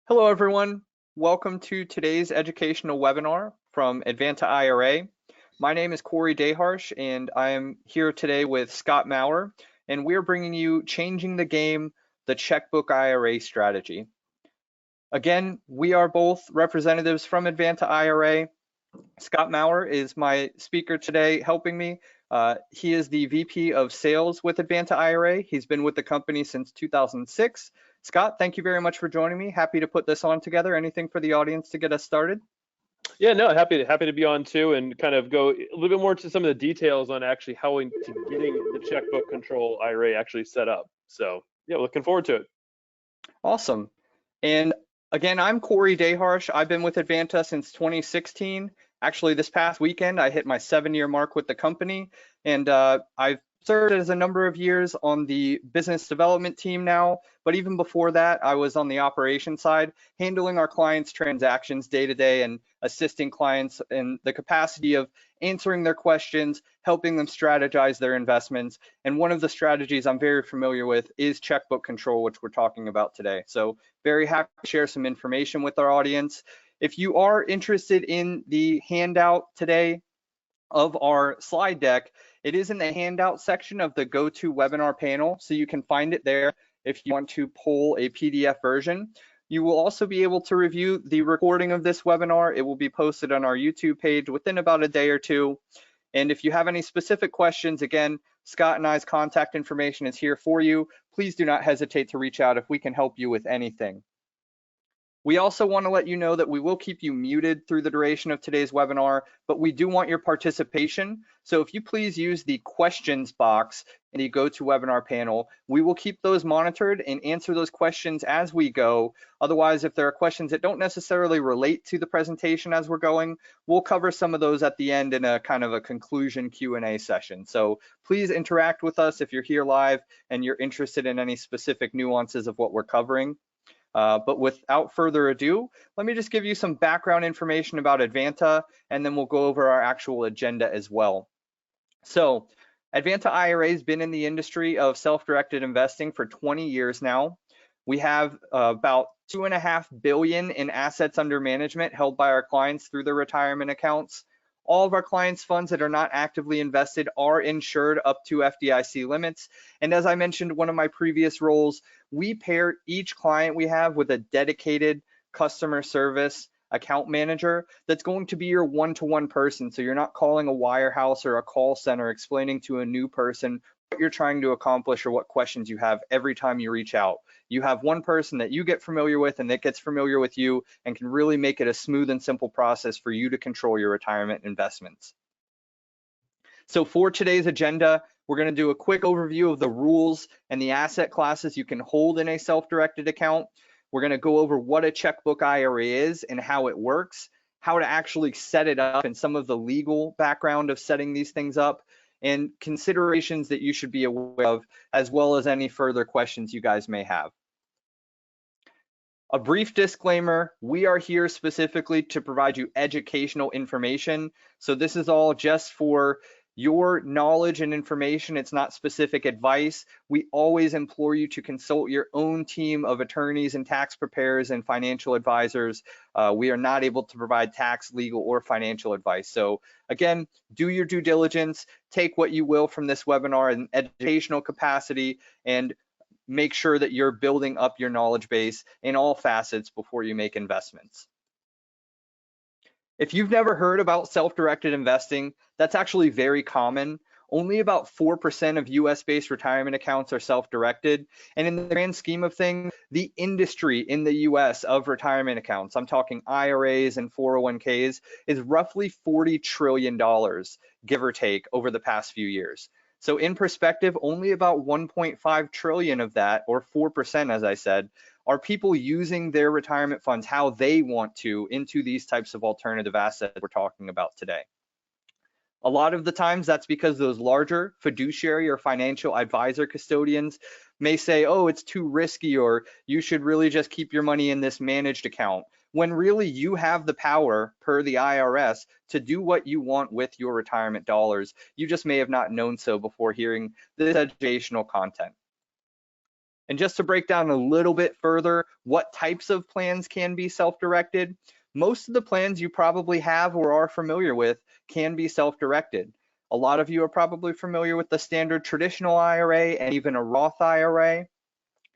Hello, everyone. Welcome to today's educational webinar from Advanta IRA. My name is Corey Daharsh, and I am here today with Scott Maurer, and we're bringing you Changing the Game, the Checkbook IRA strategy. Again, we are both representatives from Advanta IRA. Scott Maurer is my speaker today, helping me. He is the VP of Sales with Advanta IRA. He's been with the company since 2006. Scott, thank you very much for joining me. Happy to put this on together. Anything for the audience to get us started? Yeah, no, happy to be on too, and kind of go a little bit more to some of the details on actually how to getting the checkbook control IRA actually set up. So yeah, looking forward to it. Awesome. And again, I'm Corey Daharsh. I've been with Advanta since 2016. Actually, this past weekend, I hit my 7-year mark with the company, and I've served as a number of years on the business development team now. But even before that, I was on the operations side, handling our clients' transactions day to day and assisting clients in the capacity of answering their questions, helping them strategize their investments. And one of the strategies I'm very familiar with is checkbook control, which we're talking about today. So very happy to share some information with our audience. If you are interested in the handout today of our slide deck, it is in the handout section of the GoToWebinar panel, so you can find it there if you want to pull a PDF version. You will also be able to review the recording of this webinar. It will be posted on our YouTube page within about a day or two. And if you have any specific questions, again, Scott and I's contact information is here for you. Please do not hesitate to reach out if we can help you with anything. We also want to let you know that we will keep you muted through the duration of today's webinar, but we do want your participation. So if you please use the questions box in the GoToWebinar panel, we will keep those monitored and answer those questions as we go. Otherwise, if there are questions that don't necessarily relate to the presentation as we're going, we'll cover some of those at the end in a kind of a conclusion Q&A session. So please interact with us if you're here live and you're interested in any specific nuances of what we're covering. But without further ado, let me just give you some background information about Advanta, and then we'll go over our actual agenda as well. So Advanta IRA has been in the industry of self-directed investing for 20 years now. We have about $2.5 billion in assets under management held by our clients through their retirement accounts. All of our clients' funds that are not actively invested are insured up to FDIC limits. And as I mentioned, one of my previous roles, we pair each client we have with a dedicated customer service account manager that's going to be your one-to-one person. So you're not calling a wirehouse or a call center explaining to a new person what you're trying to accomplish or what questions you have every time you reach out. You have one person that you get familiar with and that gets familiar with you and can really make it a smooth and simple process for you to control your retirement investments. So for today's agenda, we're going to do a quick overview of the rules and the asset classes you can hold in a self-directed account. We're going to go over what a checkbook IRA is and how it works, how to actually set it up and some of the legal background of setting these things up, and considerations that you should be aware of, as well as any further questions you guys may have. A brief disclaimer, we are here specifically to provide you educational information. So this is all just for your knowledge and information. It's not specific advice. We always implore you to consult your own team of attorneys and tax preparers and financial advisors. We are not able to provide tax, legal, or financial advice. So again, do your due diligence, take what you will from this webinar in educational capacity, and make sure that you're building up your knowledge base in all facets before you make investments. If you've never heard about self-directed investing, that's actually very common. Only about 4% of US-based retirement accounts are self-directed. And in the grand scheme of things, the industry in the US of retirement accounts, I'm talking IRAs and 401ks, is roughly $40 trillion, give or take, over the past few years. So in perspective, only about 1.5 trillion of that, or 4% as I said, are people using their retirement funds how they want to into these types of alternative assets we're talking about today. A lot of the times that's because those larger fiduciary or financial advisor custodians may say, oh, it's too risky, or you should really just keep your money in this managed account, when really you have the power per the IRS to do what you want with your retirement dollars. You just may have not known so before hearing this educational content. And just to break down a little bit further, what types of plans can be self-directed? Most of the plans you probably have or are familiar with can be self-directed. A lot of you are probably familiar with the standard traditional IRA and even a Roth IRA.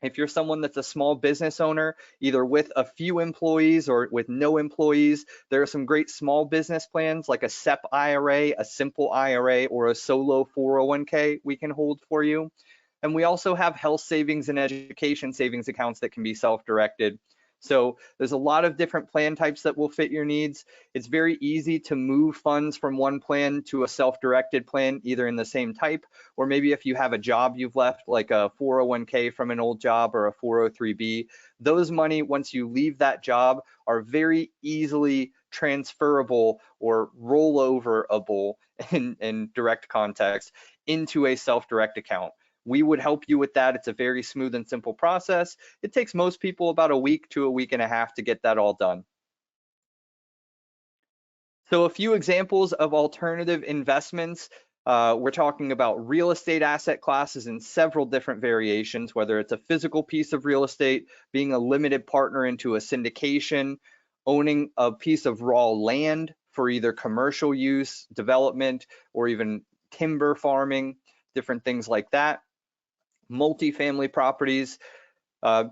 If you're someone that's a small business owner, either with a few employees or with no employees, there are some great small business plans like a SEP IRA, a simple IRA, or a solo 401k we can hold for you. And we also have health savings and education savings accounts that can be self-directed. So there's a lot of different plan types that will fit your needs. It's very easy to move funds from one plan to a self-directed plan, either in the same type, or maybe if you have a job you've left, like a 401k from an old job or a 403b, those money, once you leave that job, are very easily transferable or rolloverable in direct context into a self-direct account. We would help you with that. It's a very smooth and simple process. It takes most people about a week to a week and a half to get that all done. So a few examples of alternative investments. We're talking about real estate asset classes in several different variations, whether it's a physical piece of real estate, being a limited partner into a syndication, owning a piece of raw land for either commercial use, development, or even timber farming, different things like that. Multifamily properties,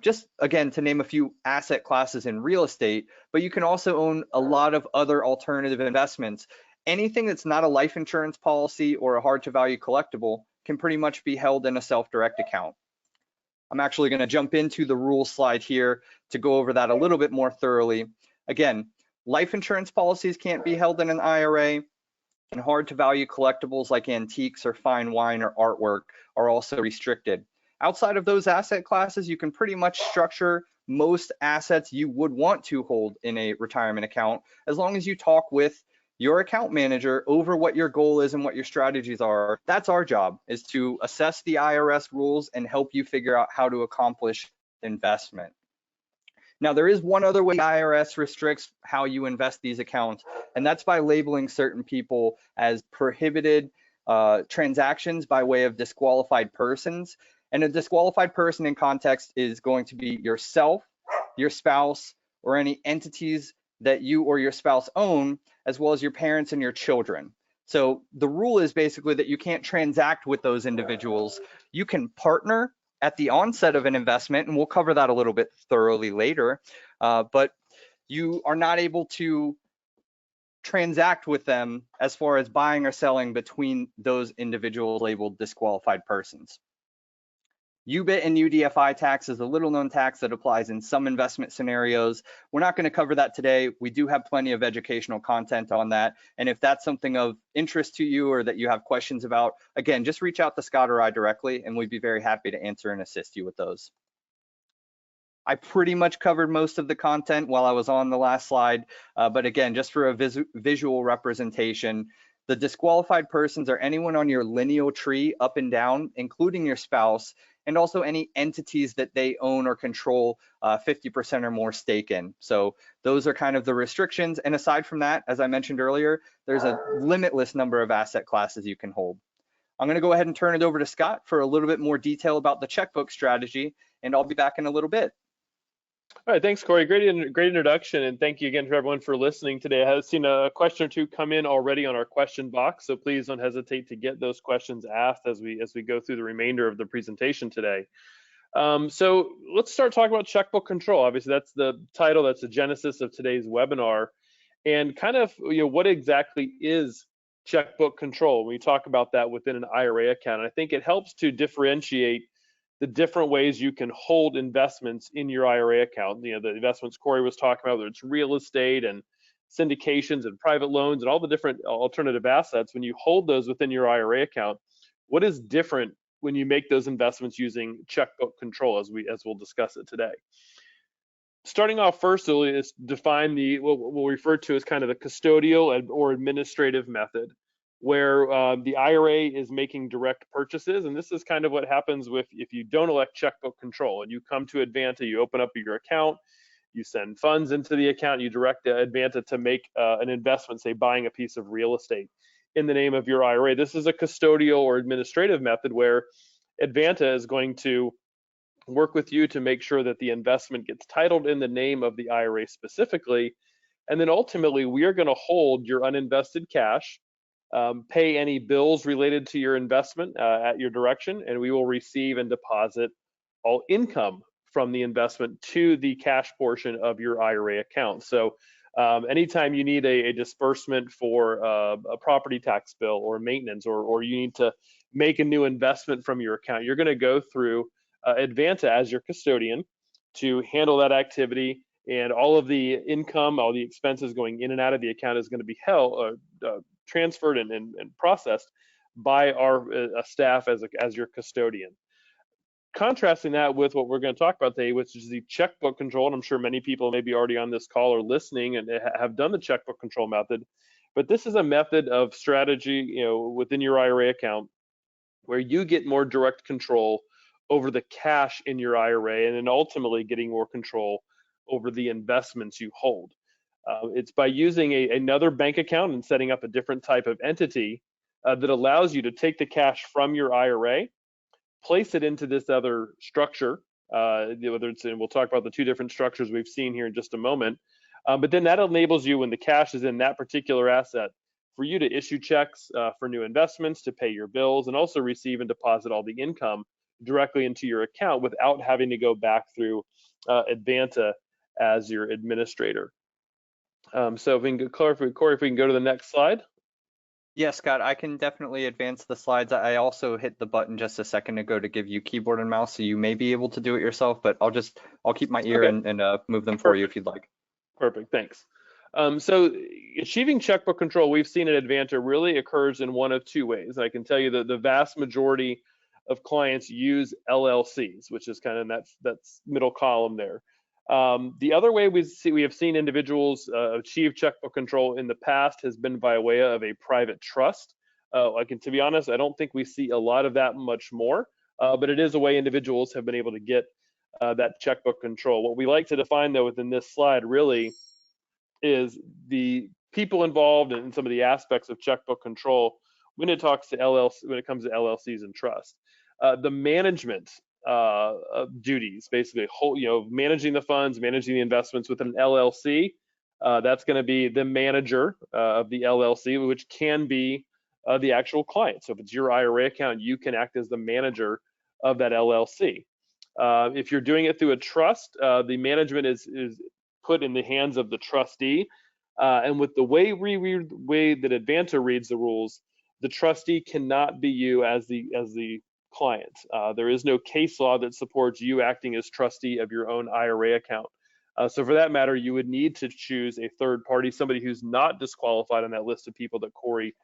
just again to name a few asset classes in real estate, but you can also own a lot of other alternative investments. Anything that's not a life insurance policy or a hard to value collectible can pretty much be held in a self-direct account. I'm actually going to jump into the rules slide here to go over that a little bit more thoroughly. Again, life insurance policies can't be held in an IRA, and hard to value collectibles like antiques or fine wine or artwork are also restricted. Outside of those asset classes, you can pretty much structure most assets you would want to hold in a retirement account, as long as you talk with your account manager over what your goal is and what your strategies are. That's our job, is to assess the IRS rules and help you figure out how to accomplish investment. Now, there is one other way the IRS restricts how you invest these accounts, and that's by labeling certain people as prohibited transactions by way of disqualified persons. And a disqualified person in context is going to be yourself, your spouse, or any entities that you or your spouse own, as well as your parents and your children. So the rule is basically that you can't transact with those individuals. You can partner at the onset of an investment, and we'll cover that a little bit thoroughly later, but you are not able to transact with them as far as buying or selling between those individuals labeled disqualified persons. UBIT and UDFI tax is a little known tax that applies in some investment scenarios. We're not going to cover that today. We do have plenty of educational content on that. And if that's something of interest to you or that you have questions about, again, just reach out to Scott or I directly, and we'd be very happy to answer and assist you with those. I pretty much covered most of the content while I was on the last slide, but again, just for a visual representation, the disqualified persons are anyone on your lineal tree up and down, including your spouse, and also any entities that they own or control 50% or more stake in. So those are kind of the restrictions. And aside from that, as I mentioned earlier, there's a limitless number of asset classes you can hold. I'm going to go ahead and turn it over to Scott for a little bit more detail about the checkbook strategy, and I'll be back in a little bit. All right, thanks, Corey. Great introduction, and thank you again for everyone for listening today. I have seen a question or two come in already on our question box, so please don't hesitate to get those questions asked as we go through the remainder of the presentation today. So let's start talking about checkbook control. Obviously, that's the title, that's the genesis of today's webinar, and kind of what exactly is checkbook control when we talk about that within an IRA account. And I think it helps to differentiate the different ways you can hold investments in your IRA account. The investments Corey was talking about, whether it's real estate and syndications and private loans and all the different alternative assets, when you hold those within your IRA account, what is different when you make those investments using checkbook control, as we'll discuss it today. Starting off first, is define what we'll refer to as kind of the custodial or administrative method, where the IRA is making direct purchases. And this is kind of what happens if you don't elect checkbook control and you come to Advanta, you open up your account, you send funds into the account, you direct Advanta to make an investment, say buying a piece of real estate in the name of your IRA. This is a custodial or administrative method where Advanta is going to work with you to make sure that the investment gets titled in the name of the IRA specifically. And then ultimately, we are going to hold your uninvested cash, pay any bills related to your investment at your direction, and we will receive and deposit all income from the investment to the cash portion of your IRA account. So anytime you need a disbursement for a property tax bill or maintenance, or you need to make a new investment from your account, you're going to go through Advanta as your custodian to handle that activity, and all of the income, all the expenses going in and out of the account is going to be transferred and processed by our staff as your custodian. Contrasting that with what we're going to talk about today, which is the checkbook control, and I'm sure many people may be already on this call or listening and have done the checkbook control method, but this is a method of strategy, within your IRA account where you get more direct control over the cash in your IRA, and then ultimately getting more control over the investments you hold. It's by using another bank account and setting up a different type of entity that allows you to take the cash from your IRA, place it into this other structure, whether it's, and we'll talk about the two different structures we've seen here in just a moment, but then that enables you, when the cash is in that particular asset, for you to issue checks for new investments, to pay your bills, and also receive and deposit all the income directly into your account without having to go back through Advanta as your administrator. So if we can go, Corey, if we can go to the next slide. Yeah, Scott, I can definitely advance the slides. I also hit the button just a second ago to give you keyboard and mouse, so you may be able to do it yourself, but I'll keep my ear Okay. and move them for you if you'd like. Perfect, thanks. So achieving checkbook control, we've seen at Advanta, really occurs in one of two ways. I can tell you that the vast majority of clients use LLCs, which is kind of that's middle column there. The other way we have seen individuals achieve checkbook control in the past has been by way of a private trust. To be honest, I don't think we see a lot of that much more, but it is a way individuals have been able to get that checkbook control. What we like to define, though, within this slide really is the people involved in some of the aspects of checkbook control when it comes to LLCs and trust. The management duties, basically, managing the funds, managing the investments with an LLC. That's going to be the manager of the LLC, which can be the actual client. So if it's your IRA account, you can act as the manager of that LLC. If you're doing it through a trust, the management is put in the hands of the trustee. And with the way that Advanta reads the rules, the trustee cannot be you as the client. There is no case law that supports you acting as trustee of your own IRA account. So for that matter, you would need to choose a third party, somebody who's not disqualified on that list of people that Corey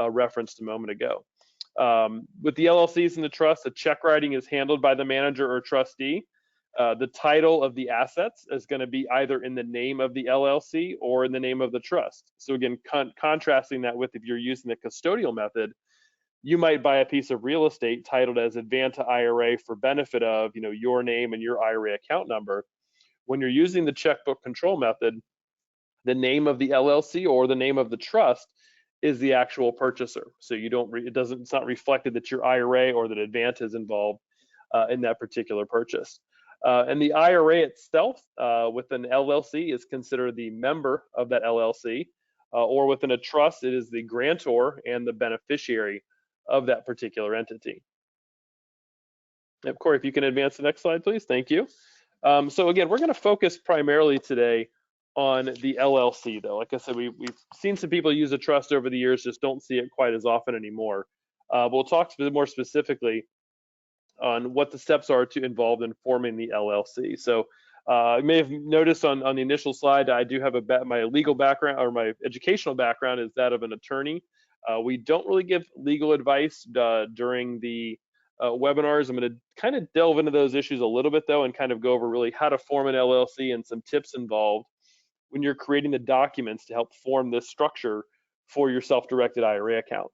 referenced a moment ago. With the LLCs and the trust, the check writing is handled by the manager or trustee. The title of the assets is going to be either in the name of the LLC or in the name of the trust. So again, contrasting that with if you're using the custodial method, you might buy a piece of real estate titled as Advanta IRA for benefit of your name and your IRA account number. When you're using the checkbook control method, the name of the LLC or the name of the trust is the actual purchaser. So it's not reflected that your IRA or that Advanta is involved in that particular purchase. And the IRA itself, with an LLC, is considered the member of that LLC, or within a trust, it is the grantor and the beneficiary of that particular entity. Yep, Corey, if you can advance the next slide, please. Thank you. So again, we're going to focus primarily today on the LLC, though. Like I said, we've seen some people use a trust over the years, just don't see it quite as often anymore. We'll talk more specifically on what the steps are involved in forming the LLC. So you may have noticed on the initial slide, I do have my legal background, or my educational background is that of an attorney. We don't really give legal advice during the webinars. I'm going to kind of delve into those issues a little bit, though, and kind of go over really how to form an LLC and some tips involved when you're creating the documents to help form this structure for your self-directed IRA account.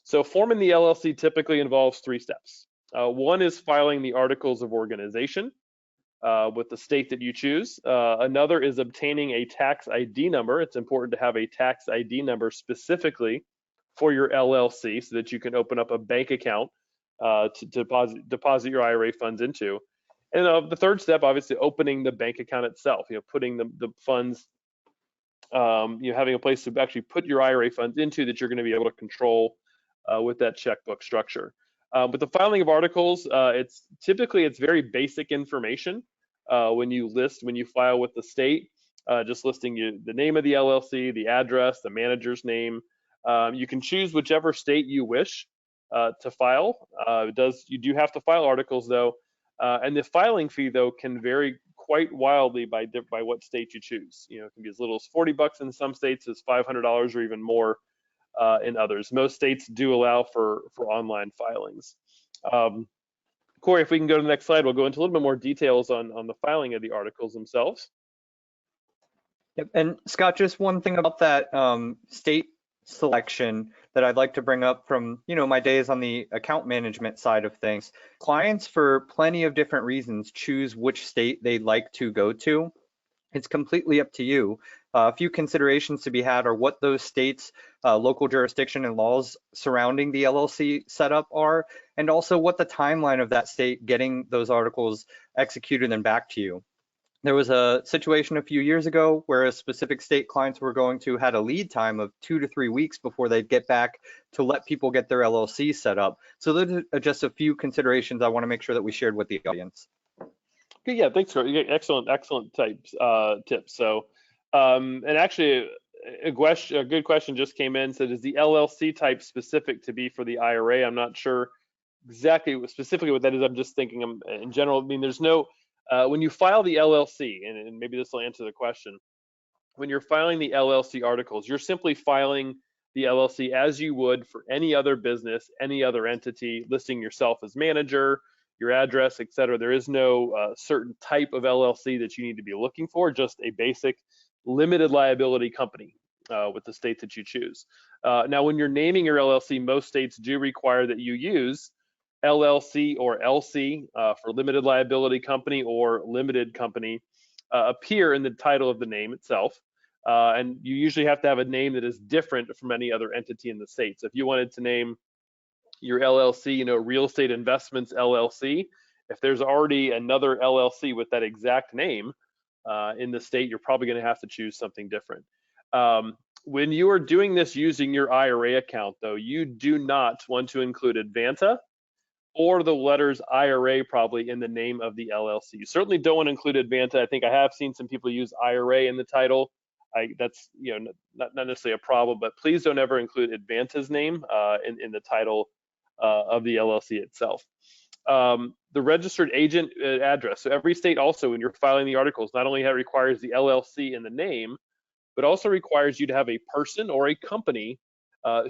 So forming the LLC typically involves 3 steps. One is filing the articles of organization with the state that you choose. Another is obtaining a tax ID number. It's important to have a tax ID number specifically for your LLC so that you can open up a bank account to deposit your IRA funds into. And the third step, obviously, opening the bank account itself. Putting the funds, having a place to actually put your IRA funds into that you're going to be able to control with that checkbook structure. With the filing of articles, it's very basic information when you file with the state, just listing the name of the LLC, the address, the manager's name. You can choose whichever state you wish to file. You do have to file articles though, and the filing fee though can vary quite wildly by what state you choose. It can be as little as $40 in some states, as $500 or even more in others. Most states do allow for online filings. Corey, if we can go to the next slide, we'll go into a little bit more details on the filing of the articles themselves. Yep. And Scott, just one thing about that state selection that I'd like to bring up from my days on the account management side of things. Clients, for plenty of different reasons, choose which state they'd like to go to. It's completely up to you. A few considerations to be had are what those states' local jurisdiction and laws surrounding the LLC setup are, and also what the timeline of that state getting those articles executed and back to you. There was a situation a few years ago where a specific state clients were going to had a lead time of 2 to 3 weeks before they'd get back to let people get their LLC set up. So those are just a few considerations I want to make sure that we shared with the audience. Okay, yeah, thanks, Corey. Excellent tips. So, and actually, a good question just came in. Said, is the LLC type specific to be for the IRA? I'm not sure specifically what that is. I'm just thinking in general. I mean, there's no when you file the LLC, and maybe this will answer the question. When you're filing the LLC articles, you're simply filing the LLC as you would for any other business, any other entity, listing yourself as manager, your address, etc. There is no certain type of LLC that you need to be looking for, just a basic limited liability company with the state that you choose. Now, when you're naming your LLC, most states do require that you use LLC or LC for limited liability company or limited company appear in the title of the name itself. And you usually have to have a name that is different from any other entity in the state. So if you wanted to name your LLC, Real Estate Investments LLC, if there's already another LLC with that exact name in the state, you're probably going to have to choose something different. When you are doing this using your IRA account, though, you do not want to include Advanta or the letters IRA probably in the name of the LLC. You certainly don't want to include Advanta. I think I have seen some people use IRA in the title. That's not necessarily a problem, but please don't ever include Advanta's name in the title of the LLC itself. The registered agent address. So every state also, when you're filing the articles, not only requires the LLC in the name, but also requires you to have a person or a company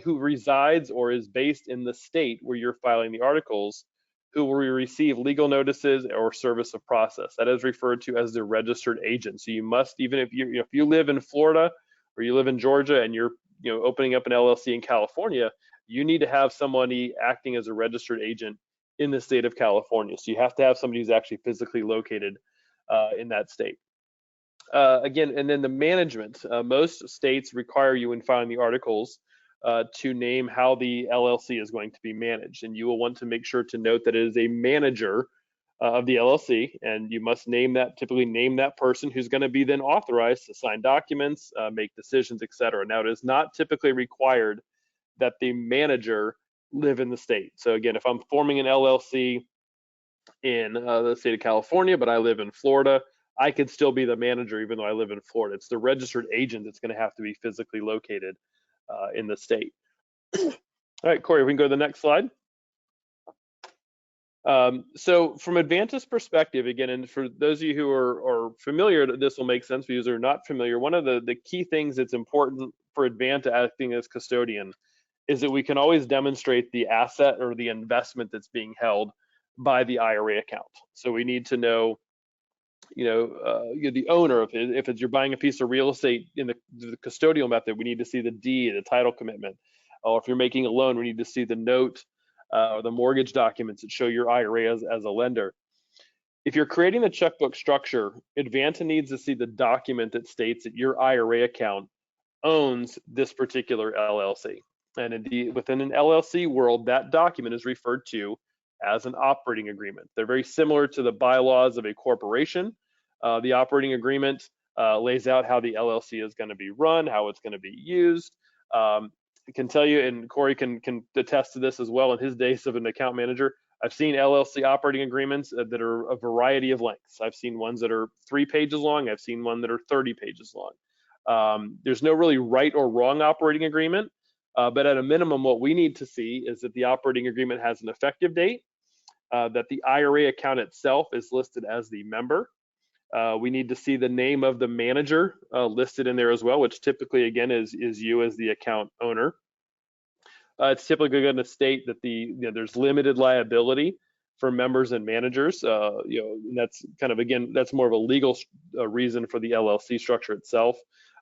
who resides or is based in the state where you're filing the articles, who will receive legal notices or service of process. That is referred to as the registered agent. So you must, even if you live in Florida or you live in Georgia and you're opening up an LLC in California, you need to have somebody acting as a registered agent in the state of California. So you have to have somebody who's actually physically located in that state. Again, and then the management. Most states require you in filing the articles to name how the LLC is going to be managed. And you will want to make sure to note that it is a manager of the LLC, and you must typically name that person who's going to be then authorized to sign documents, make decisions, etc. Now, it is not typically required that the manager live in the state. So again, if I'm forming an LLC in the state of California, but I live in Florida, I could still be the manager even though I live in Florida. It's the registered agent that's going to have to be physically located in the state. All right, Corey, we can go to the next slide. So from Advanta's perspective, again, and for those of you who are familiar, this will make sense. For those who are not familiar, one of the key things that's important for Advanta acting as custodian is that we can always demonstrate the asset or the investment that's being held by the IRA account. So we need to know, the owner. If you're buying a piece of real estate in the custodial method, we need to see the deed, the title commitment. Or if you're making a loan, we need to see the note or the mortgage documents that show your IRA as a lender. If you're creating the checkbook structure, Advanta needs to see the document that states that your IRA account owns this particular LLC. And indeed, within an LLC world, that document is referred to as an operating agreement. They're very similar to the bylaws of a corporation. The operating agreement lays out how the LLC is going to be run, how it's going to be used. I can tell you, and Corey can attest to this as well in his days of an account manager, I've seen LLC operating agreements that are a variety of lengths. I've seen ones that are 3 pages long. I've seen one that are 30 pages long. There's no really right or wrong operating agreement, but at a minimum, what we need to see is that the operating agreement has an effective date, that the IRA account itself is listed as the member. We need to see the name of the manager listed in there as well, which typically, again, is you as the account owner. It's typically going to state that there's limited liability for members and managers. And that's kind of, again, that's more of a legal reason for the LLC structure itself.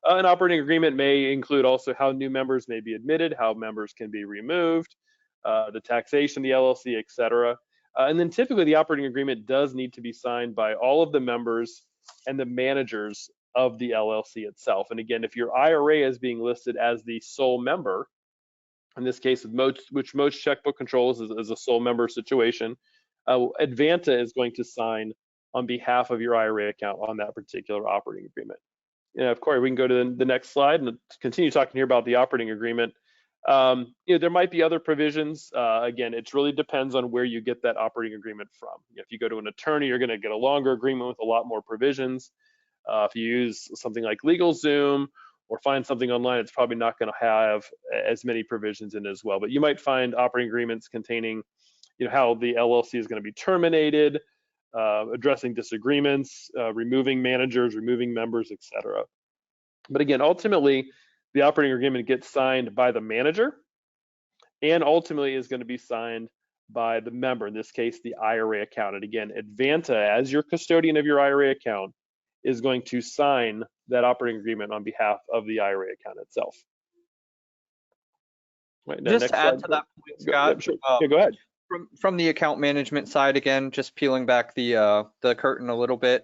An operating agreement may include also how new members may be admitted, how members can be removed, the taxation of the LLC, et cetera. And then typically the operating agreement does need to be signed by all of the members and the managers of the LLC itself. And again, if your IRA is being listed as the sole member, in this case, which most checkbook controls is a sole member situation, Advanta is going to sign on behalf of your IRA account on that particular operating agreement. And of course, we can go to the next slide and continue talking here about the operating agreement. There might be other provisions. Again, it really depends on where you get that operating agreement from. If you go to an attorney, you're going to get a longer agreement with a lot more provisions. If you use something like LegalZoom or find something online, it's probably not going to have as many provisions in it as well. But you might find operating agreements containing, how the LLC is going to be terminated, addressing disagreements, removing managers, removing members, etc. But again, ultimately, the operating agreement gets signed by the manager and ultimately is going to be signed by the member, in this case, the IRA account. And again, Advanta, as your custodian of your IRA account, is going to sign that operating agreement on behalf of the IRA account itself. Right, just to add to that point, Scott, sure. Go ahead. From the account management side, again, just peeling back the curtain a little bit,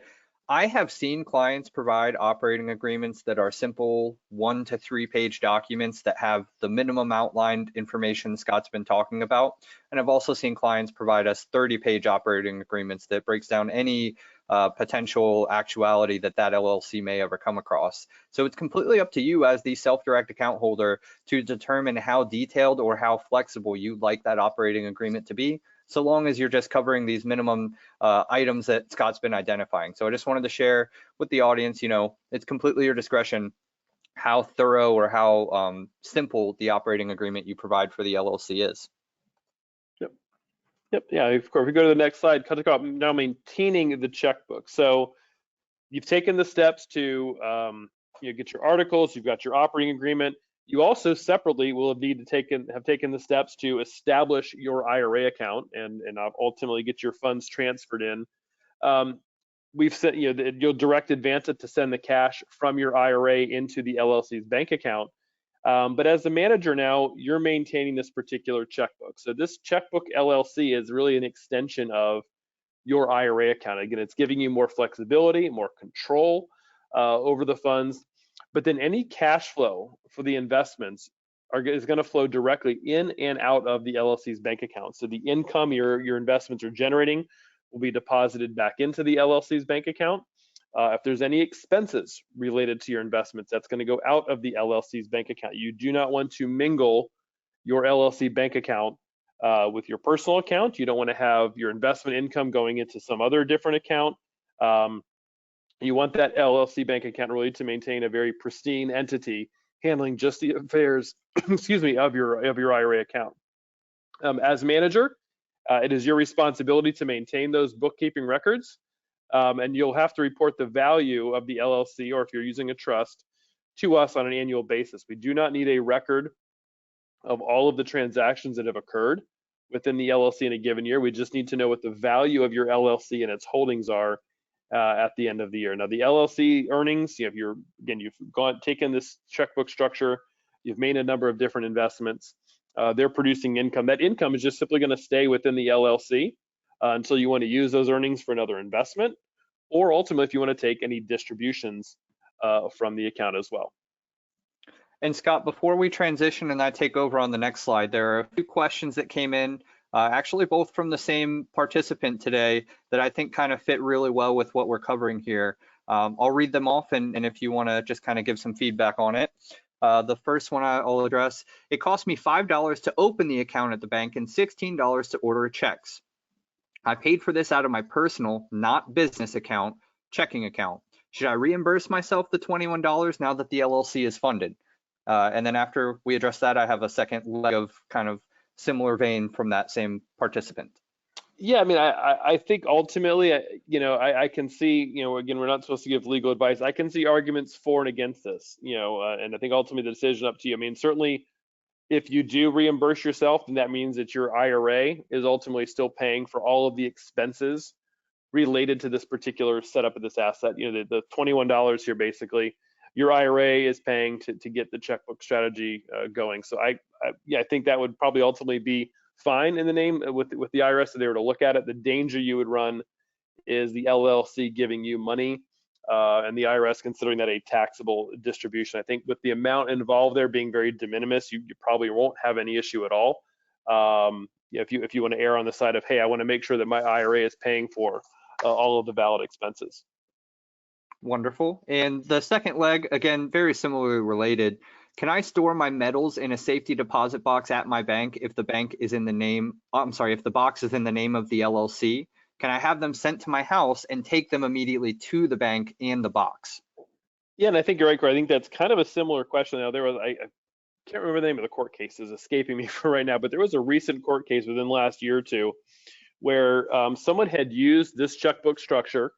I have seen clients provide operating agreements that are simple 1 to 3 page documents that have the minimum outlined information Scott's been talking about. And I've also seen clients provide us 30-page operating agreements that breaks down any potential actuality that LLC may ever come across. So it's completely up to you as the self-direct account holder to determine how detailed or how flexible you'd like that operating agreement to be, so long as you're just covering these minimum items that Scott's been identifying. So I just wanted to share with the audience, it's completely your discretion how thorough or how simple the operating agreement you provide for the LLC is. Yep. Yeah, of course. If we go to the next slide, talk about now maintaining the checkbook. So you've taken the steps to get your articles, you've got your operating agreement. You also separately will need to have taken the steps to establish your IRA account and ultimately get your funds transferred in. We've said you'll direct Advanta to send the cash from your IRA into the LLC's bank account. But as the manager now, you're maintaining this particular checkbook. So this checkbook LLC is really an extension of your IRA account. Again, it's giving you more flexibility, more control over the funds. But then any cash flow for the investments is going to flow directly in and out of the LLC's bank account. So the income your investments are generating will be deposited back into the LLC's bank account. If there's any expenses related to your investments, that's going to go out of the LLC's bank account. You do not want to mingle your LLC bank account with your personal account. You don't want to have your investment income going into some other different account. You want that LLC bank account really to maintain a very pristine entity handling just the affairs, excuse me, of your IRA account. As manager, it is your responsibility to maintain those bookkeeping records. And you'll have to report the value of the LLC, or if you're using a trust, to us on an annual basis. We do not need a record of all of the transactions that have occurred within the LLC in a given year. We just need to know what the value of your LLC and its holdings are at the end of the year. Now, the LLC earnings, you've taken this checkbook structure, you've made a number of different investments. They're producing income. That income is just simply going to stay within the LLC until you want to use those earnings for another investment, or ultimately if you want to take any distributions from the account as well. And Scott, before we transition and I take over on the next slide, there are a few questions that came in actually both from the same participant today that I think kind of fit really well with what we're covering here. I'll read them off, and if you want to just kind of give some feedback on it. The first one I'll address, it cost me $5 to open the account at the bank and $16 to order checks. I paid for this out of my personal, not business account, checking account. Should I reimburse myself the $21 now that the LLC is funded? And then after we address that, I have a second leg of kind of similar vein from that same participant. Yeah, I mean, I think ultimately, I can see, again, we're not supposed to give legal advice. I can see arguments for and against this, and I think ultimately the decision up to you. I mean, certainly if you do reimburse yourself, then that means that your IRA is ultimately still paying for all of the expenses related to this particular setup of this asset. The $21 here, basically, your IRA is paying to get the checkbook strategy going. So I think that would probably ultimately be fine in the name with the IRS if they were to look at it. The danger you would run is the LLC giving you money and the IRS considering that a taxable distribution. I think with the amount involved there being very de minimis, you probably won't have any issue at all. If you want to err on the side of, hey, I want to make sure that my IRA is paying for all of the valid expenses. Wonderful. And the second leg, again, very similarly related. Can I store my metals in a safety deposit box at my bank if the bank is in the name, if the box is in the name of the LLC? Can I have them sent to my house and take them immediately to the bank and the box? Yeah, and I think you're right, Corey. I think that's kind of a similar question. Now, I can't remember the name of the court case, is escaping me for right now, but there was a recent court case within the last year or two where someone had used this checkbook structure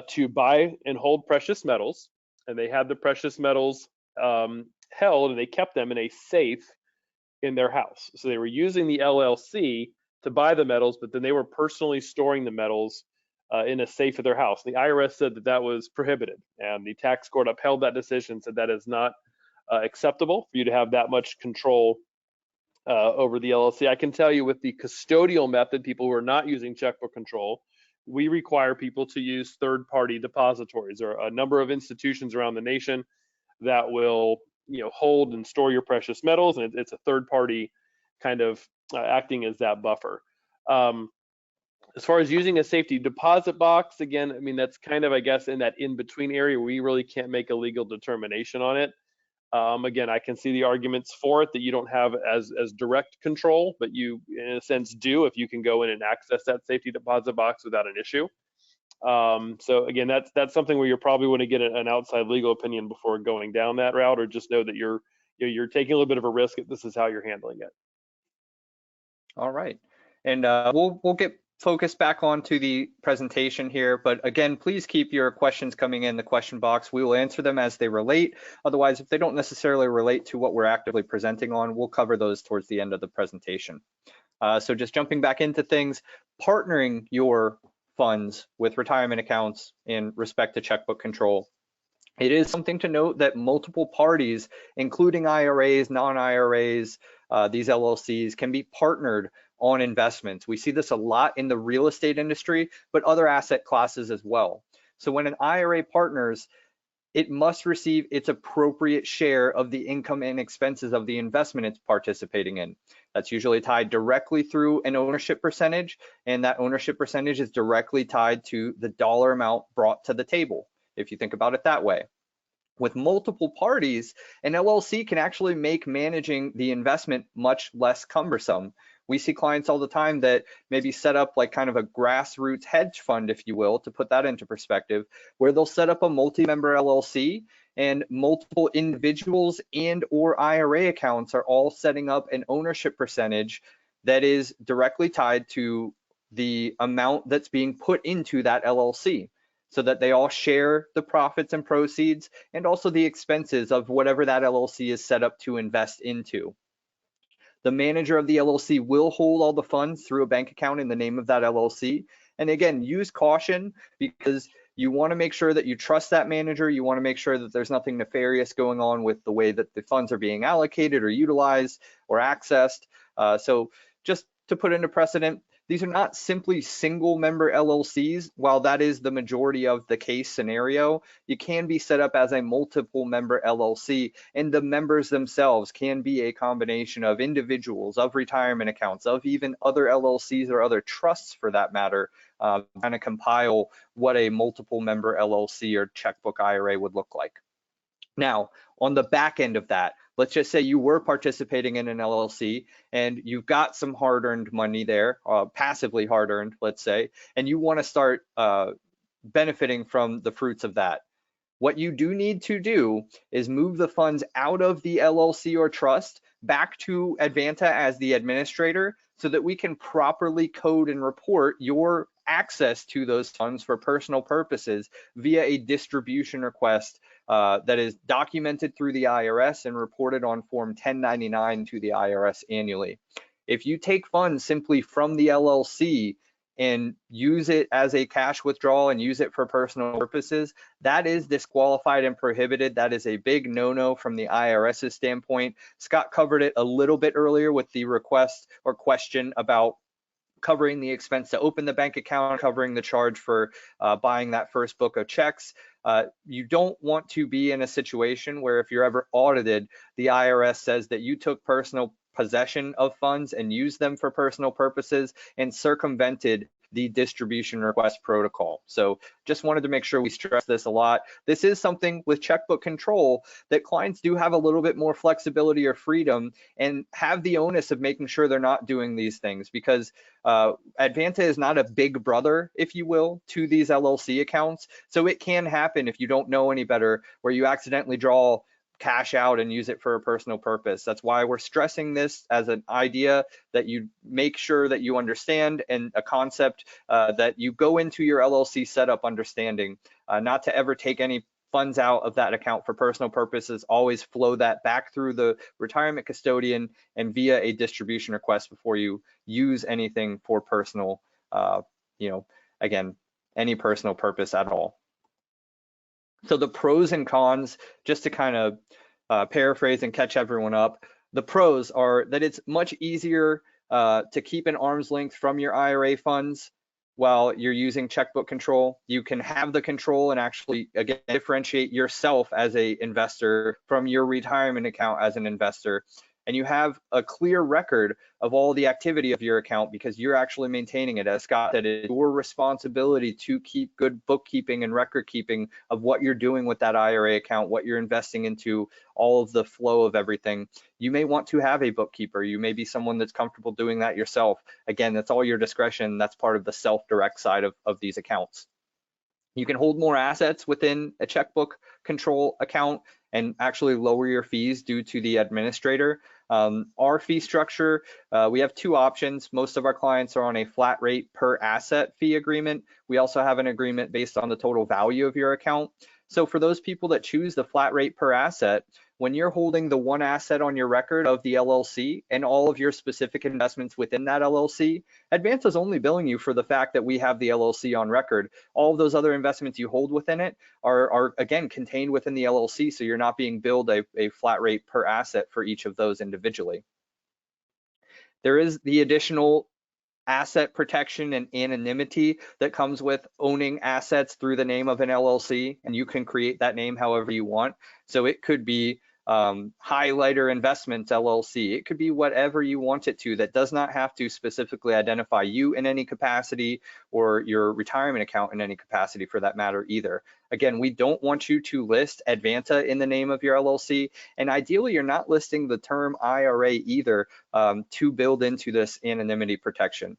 to buy and hold precious metals, and they had the precious metals held and they kept them in a safe in their house. So they were using the LLC to buy the metals, but then they were personally storing the metals in a safe at their house. The IRS said that that was prohibited, and the tax court upheld that decision, said that is not acceptable for you to have that much control over the LLC. I can tell you with the custodial method, people who are not using checkbook control, we require people to use third-party depositories. There are a number of institutions around the nation that will hold and store your precious metals, and it's a third-party kind of acting as that buffer. As far as using a safety deposit box, again, I mean, that's kind of, I guess, in that in-between area where we really can't make a legal determination on it. Again, I can see the arguments for it that you don't have as direct control, but you, in a sense, do if you can go in and access that safety deposit box without an issue. So again, that's something where you probably want to get an outside legal opinion before going down that route, or just know that you're taking a little bit of a risk if this is how you're handling it. All right, and we'll get focused back onto the presentation here, but again, please keep your questions coming in the question box. We will answer them as they relate. Otherwise, if they don't necessarily relate to what we're actively presenting on, we'll cover those towards the end of the presentation. So just jumping back into things, partnering your funds with retirement accounts in respect to checkbook control. It is something to note that multiple parties, including IRAs, non-IRAs, these LLCs, can be partnered on investments. We see this a lot in the real estate industry, but other asset classes as well. So when an IRA partners, it must receive its appropriate share of the income and expenses of the investment it's participating in. That's usually tied directly through an ownership percentage, and that ownership percentage is directly tied to the dollar amount brought to the table, if you think about it that way. With multiple parties, an LLC can actually make managing the investment much less cumbersome. We see clients all the time that maybe set up like kind of a grassroots hedge fund, if you will, to put that into perspective, where they'll set up a multi-member LLC and multiple individuals and or IRA accounts are all setting up an ownership percentage that is directly tied to the amount that's being put into that LLC, so that they all share the profits and proceeds and also the expenses of whatever that LLC is set up to invest into. The manager of the LLC will hold all the funds through a bank account in the name of that LLC. And again, use caution, because you want to make sure that you trust that manager. You want to make sure that there's nothing nefarious going on with the way that the funds are being allocated or utilized or accessed. So just to put into precedent, these are not simply single member LLCs. While that is the majority of the case scenario, you can be set up as a multiple member LLC, and the members themselves can be a combination of individuals, of retirement accounts, of even other LLCs or other trusts for that matter, kind of compile what a multiple member LLC or checkbook IRA would look like. Now, on the back end of that, let's just say you were participating in an LLC and you've got some hard-earned money there, passively hard-earned, let's say, and you want to start benefiting from the fruits of that. What you do need to do is move the funds out of the LLC or trust back to Advanta as the administrator so that we can properly code and report your access to those funds for personal purposes via a distribution request that is documented through the IRS and reported on Form 1099 to the IRS annually. If you take funds simply from the LLC and use it as a cash withdrawal and use it for personal purposes, that is disqualified and prohibited. That is a big no-no from the IRS's standpoint. Scott covered it a little bit earlier with the request or question about covering the expense to open the bank account, covering the charge for buying that first book of checks. You don't want to be in a situation where if you're ever audited, the IRS says that you took personal possession of funds and used them for personal purposes and circumvented the distribution request protocol. So just wanted to make sure we stress this a lot. This is something with checkbook control that clients do have a little bit more flexibility or freedom and have the onus of making sure they're not doing these things, because Advanta is not a big brother, if you will, to these LLC accounts. So it can happen if you don't know any better, where you accidentally draw cash out and use it for a personal purpose. That's why we're stressing this as an idea that you make sure that you understand, and a concept that you go into your LLC setup understanding, not to ever take any funds out of that account for personal purposes. Always flow that back through the retirement custodian and via a distribution request before you use anything for personal, again, any personal purpose at all. So the pros and cons, just to kind of paraphrase and catch everyone up, the pros are that it's much easier to keep an arm's length from your IRA funds while you're using checkbook control. You can have the control and actually, again, differentiate yourself as an investor from your retirement account as an investor. And you have a clear record of all the activity of your account because you're actually maintaining it. As Scott said, it's your responsibility to keep good bookkeeping and record keeping of what you're doing with that IRA account, what you're investing into, all of the flow of everything. You may want to have a bookkeeper. You may be someone that's comfortable doing that yourself. Again, that's all your discretion. That's part of the self-direct side of these accounts. You can hold more assets within a checkbook control account and actually lower your fees due to the administrator. Our fee structure, we have two options. Most of our clients are on a flat rate per asset fee agreement. We also have an agreement based on the total value of your account. So for those people that choose the flat rate per asset, when you're holding the one asset on your record of the LLC and all of your specific investments within that LLC, Advanta is only billing you for the fact that we have the LLC on record. All of those other investments you hold within it are again contained within the LLC, so you're not being billed a flat rate per asset for each of those individually. There is the additional asset protection and anonymity that comes with owning assets through the name of an LLC, and you can create that name however you want. So it could be Highlighter Investments LLC. It could be whatever you want it to, that does not have to specifically identify you in any capacity or your retirement account in any capacity for that matter either. Again, we don't want you to list Advanta in the name of your LLC, and ideally you're not listing the term IRA either to build into this anonymity protection.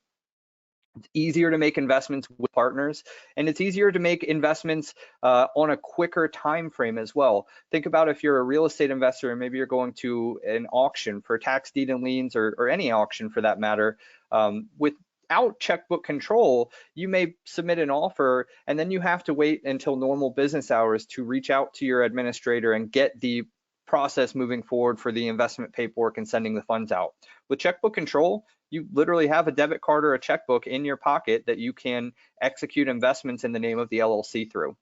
It's easier to make investments with partners, and it's easier to make investments on a quicker time frame as well. Think about if you're a real estate investor and maybe you're going to an auction for tax deed and liens, or any auction for that matter. Without checkbook control, you may submit an offer and then you have to wait until normal business hours to reach out to your administrator and get the process moving forward for the investment paperwork and sending the funds out. With checkbook control, you literally have a debit card or a checkbook in your pocket that you can execute investments in the name of the LLC through.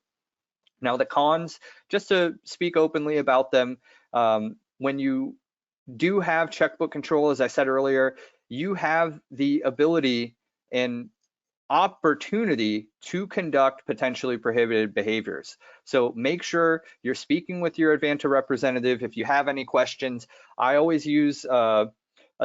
Now the cons, just to speak openly about them, when you do have checkbook control, as I said earlier, you have the ability an opportunity to conduct potentially prohibited behaviors. So make sure you're speaking with your Advanta representative. If you have any questions, I always use a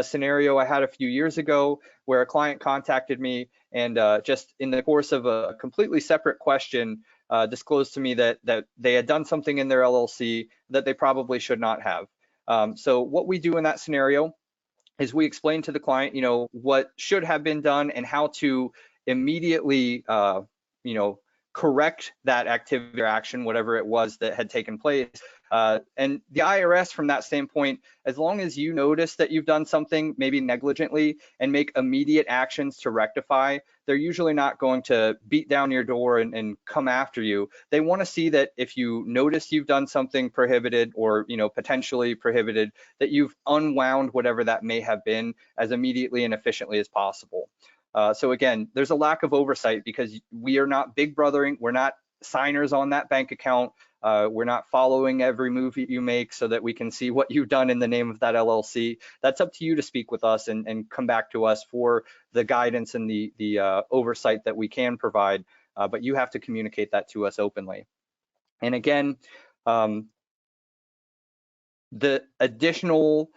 scenario I had a few years ago where a client contacted me and just in the course of a completely separate question disclosed to me that they had done something in their LLC that they probably should not have. So what we do in that scenario is we explain to the client, what should have been done and how to immediately, correct that activity or action, whatever it was that had taken place. And the IRS, from that standpoint, as long as you notice that you've done something maybe negligently and make immediate actions to rectify, they're usually not going to beat down your door and come after you. They want to see that if you notice you've done something prohibited or potentially prohibited, that you've unwound whatever that may have been as immediately and efficiently as possible. So again, there's a lack of oversight because we are not big brothering. We're not signers on that bank account. We're not following every move you make so that we can see what you've done in the name of that LLC. That's up to you to speak with us and come back to us for the guidance and the oversight that we can provide, but you have to communicate that to us openly. And again, the additional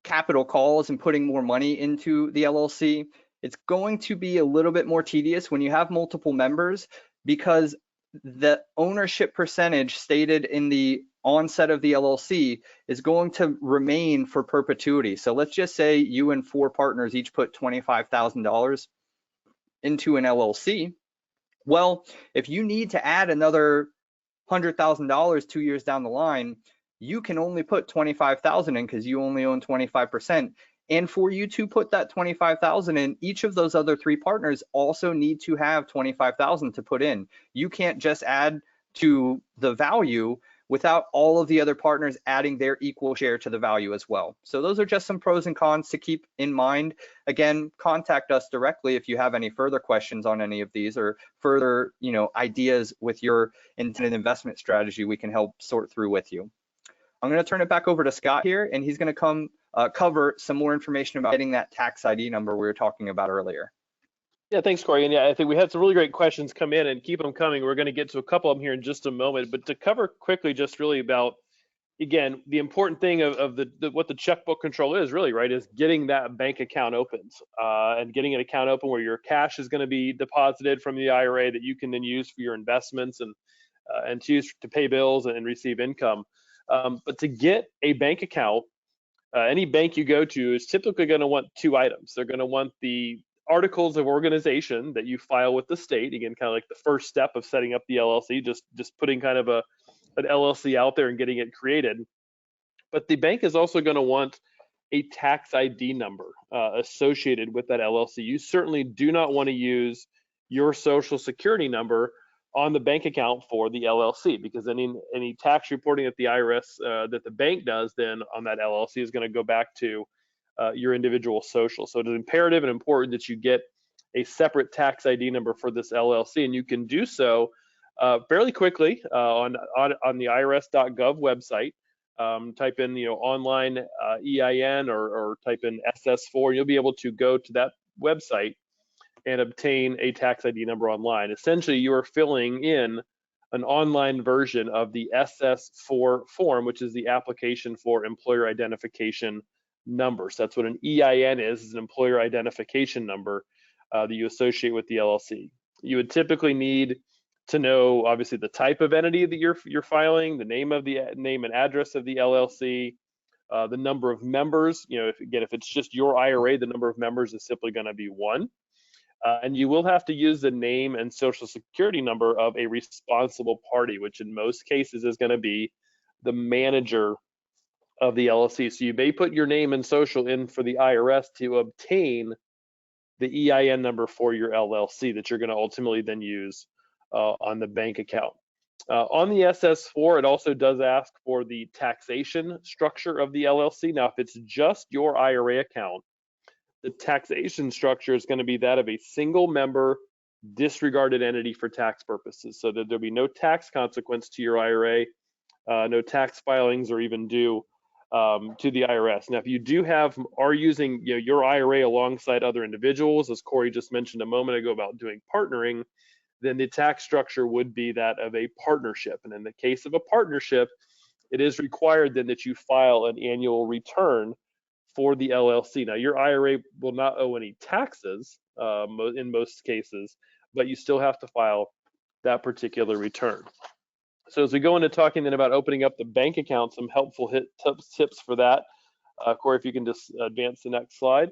capital calls and putting more money into the LLC, it's going to be a little bit more tedious when you have multiple members because the ownership percentage stated in the onset of the LLC is going to remain for perpetuity. So let's just say you and 4 partners each put $25,000 into an LLC. Well, if you need to add another $100,000 2 years down the line, you can only put 25,000 in because you only own 25%. And for you to put that 25,000 in, each of those other 3 partners also need to have 25,000 to put in. You can't just add to the value without all of the other partners adding their equal share to the value as well. So those are just some pros and cons to keep in mind. Again, contact us directly if you have any further questions on any of these or further, ideas with your intended investment strategy we can help sort through with you. I'm going to turn it back over to Scott here, and he's going to cover some more information about getting that tax ID number we were talking about earlier. Yeah, thanks, Corey. And yeah, I think we had some really great questions come in, and keep them coming. We're going to get to a couple of them here in just a moment. But to cover quickly, just really about, again, the important thing of what the checkbook control is really, right, is getting that bank account opened and getting an account open where your cash is going to be deposited from the IRA that you can then use for your investments and choose to pay bills and receive income. But to get a bank account, any bank you go to is typically going to want 2 items. They're going to want the articles of organization that you file with the state. Again, kind of like the first step of setting up the LLC, just putting kind of an LLC out there and getting it created. But the bank is also going to want a tax ID number associated with that LLC. You certainly do not want to use your social security number on the bank account for the LLC, because any tax reporting that the IRS that the bank does then on that LLC is going to go back to your individual social. So it is imperative and important that you get a separate tax ID number for this LLC, and you can do so fairly quickly on the IRS.gov website. Type in online EIN or type in SS4, and you'll be able to go to that website and obtain a tax ID number online. Essentially, you are filling in an online version of the SS4 form, which is the application for employer identification number. So that's what an EIN is an employer identification number that you associate with the LLC. You would typically need to know, obviously, the type of entity that you're filing, the name and address of the LLC, the number of members. If it's just your IRA, the number of members is simply going to be 1. And you will have to use the name and social security number of a responsible party, which in most cases is going to be the manager of the LLC. So you may put your name and social in for the IRS to obtain the EIN number for your LLC that you're going to ultimately then use on the bank account. On the SS4, it also does ask for the taxation structure of the LLC. Now, if it's just your IRA account, the taxation structure is going to be that of a single member disregarded entity for tax purposes, so that there'll be no tax consequence to your IRA, no tax filings are even due to the IRS. Now, if you are using your IRA alongside other individuals, as Corey just mentioned a moment ago about doing partnering, then the tax structure would be that of a partnership. And in the case of a partnership, it is required then that you file an annual return for the LLC. Now, your IRA will not owe any taxes in most cases, but you still have to file that particular return. So as we go into talking then about opening up the bank account, some helpful tips for that. Corey, if you can just advance the next slide.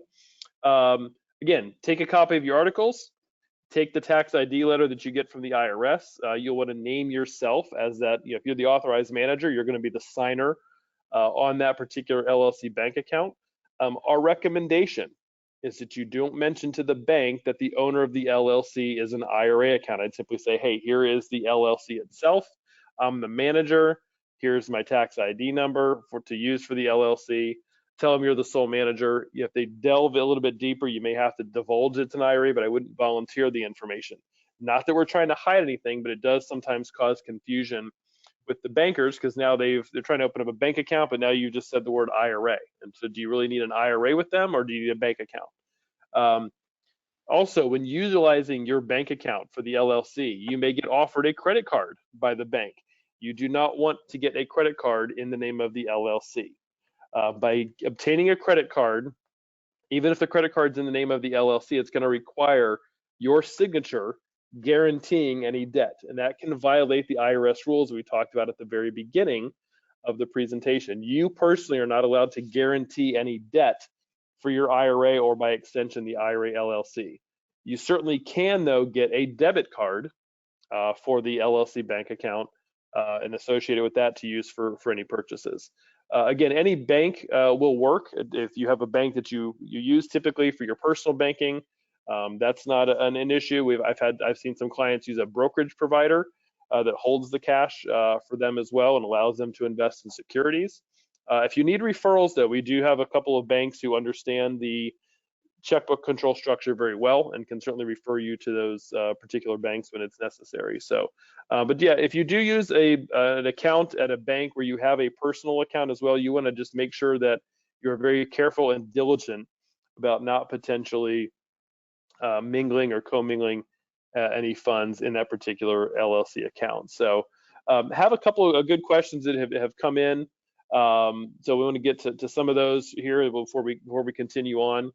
Again, take a copy of your articles. Take the tax ID letter that you get from the IRS. You'll want to name yourself as that. If you're the authorized manager, you're going to be the signer on that particular LLC bank account. Our recommendation is that you don't mention to the bank that the owner of the LLC is an IRA account. I'd simply say, hey, here is the LLC itself. I'm the manager. Here's my tax ID number to use for the LLC. Tell them you're the sole manager. If they delve a little bit deeper, you may have to divulge it's an IRA, but I wouldn't volunteer the information. Not that we're trying to hide anything, but it does sometimes cause confusion with the bankers because now they're trying to open up a bank account, but now you just said the word IRA. And so do you really need an IRA with them or do you need a bank account? Also, when utilizing your bank account for the LLC, you may get offered a credit card by the bank. You do not want to get a credit card in the name of the LLC. By obtaining a credit card, even if the credit card's in the name of the LLC, it's going to require your signature guaranteeing any debt, and that can violate the IRS rules we talked about at the very beginning of the presentation. You personally are not allowed to guarantee any debt for your IRA or by extension the IRA LLC. You certainly can, though, get a debit card for the LLC bank account and associated with that to use for any purchases. Again, any bank will work. If you have a bank that you use typically for your personal banking, that's not an issue. I've seen some clients use a brokerage provider that holds the cash for them as well and allows them to invest in securities. If you need referrals, though, we do have a couple of banks who understand the checkbook control structure very well and can certainly refer you to those particular banks when it's necessary. So, but yeah, if you do use an account at a bank where you have a personal account as well, you want to just make sure that you're very careful and diligent about not potentially mingling or commingling any funds in that particular LLC account. So, have a couple of good questions that have come in. So we want to get to some of those here before we continue on.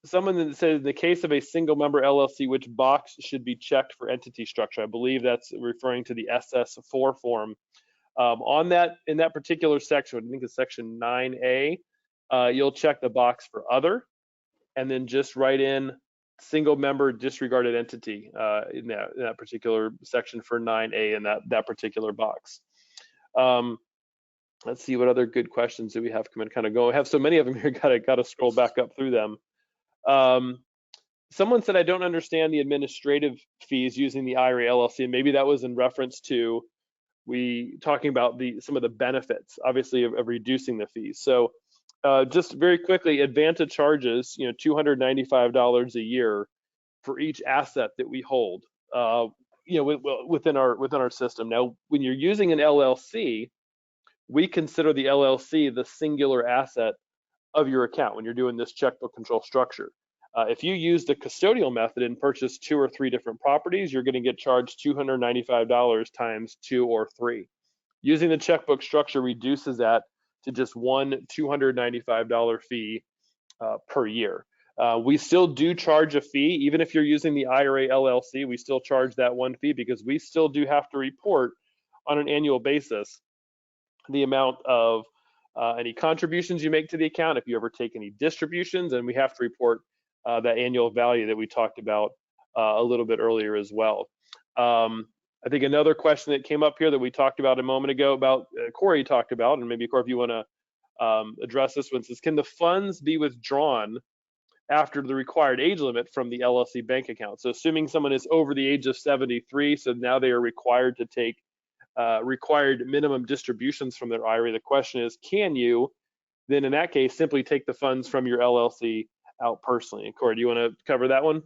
Someone that says, in the case of a single member LLC, which box should be checked for entity structure? I believe that's referring to the SS4 form. In that particular section, I think it's section 9A, you'll check the box for other, and then just write in single member disregarded entity in that particular section for 9A in that particular box. Let's see what other good questions do we have come in. Kind of go. I have so many of them here. Got to scroll back up through them. Someone said, I don't understand the administrative fees using the IRA LLC, and maybe that was in reference to talking about some of the benefits, obviously, of reducing the fees. So just very quickly, Advanta charges $295 a year for each asset that we hold within our system. Now, when you're using an LLC, we consider the LLC the singular asset of your account when you're doing this checkbook control structure. If you use the custodial method and purchase 2 or 3 different properties, you're going to get charged $295 times 2 or 3. Using the checkbook structure reduces that to just one $295 fee per year. We still do charge a fee, even if you're using the IRA LLC, we still charge that one fee because we still do have to report on an annual basis the amount of any contributions you make to the account, if you ever take any distributions, and we have to report that annual value that we talked about a little bit earlier as well. I think another question that came up here that we talked about a moment ago about, Corey talked about, and maybe Corey, if you want to address this one, says, can the funds be withdrawn after the required age limit from the LLC bank account? So assuming someone is over the age of 73, so now they are required to take required minimum distributions from their IRA. The question is, can you then in that case simply take the funds from your LLC out personally? And Corey, do you want to cover that one?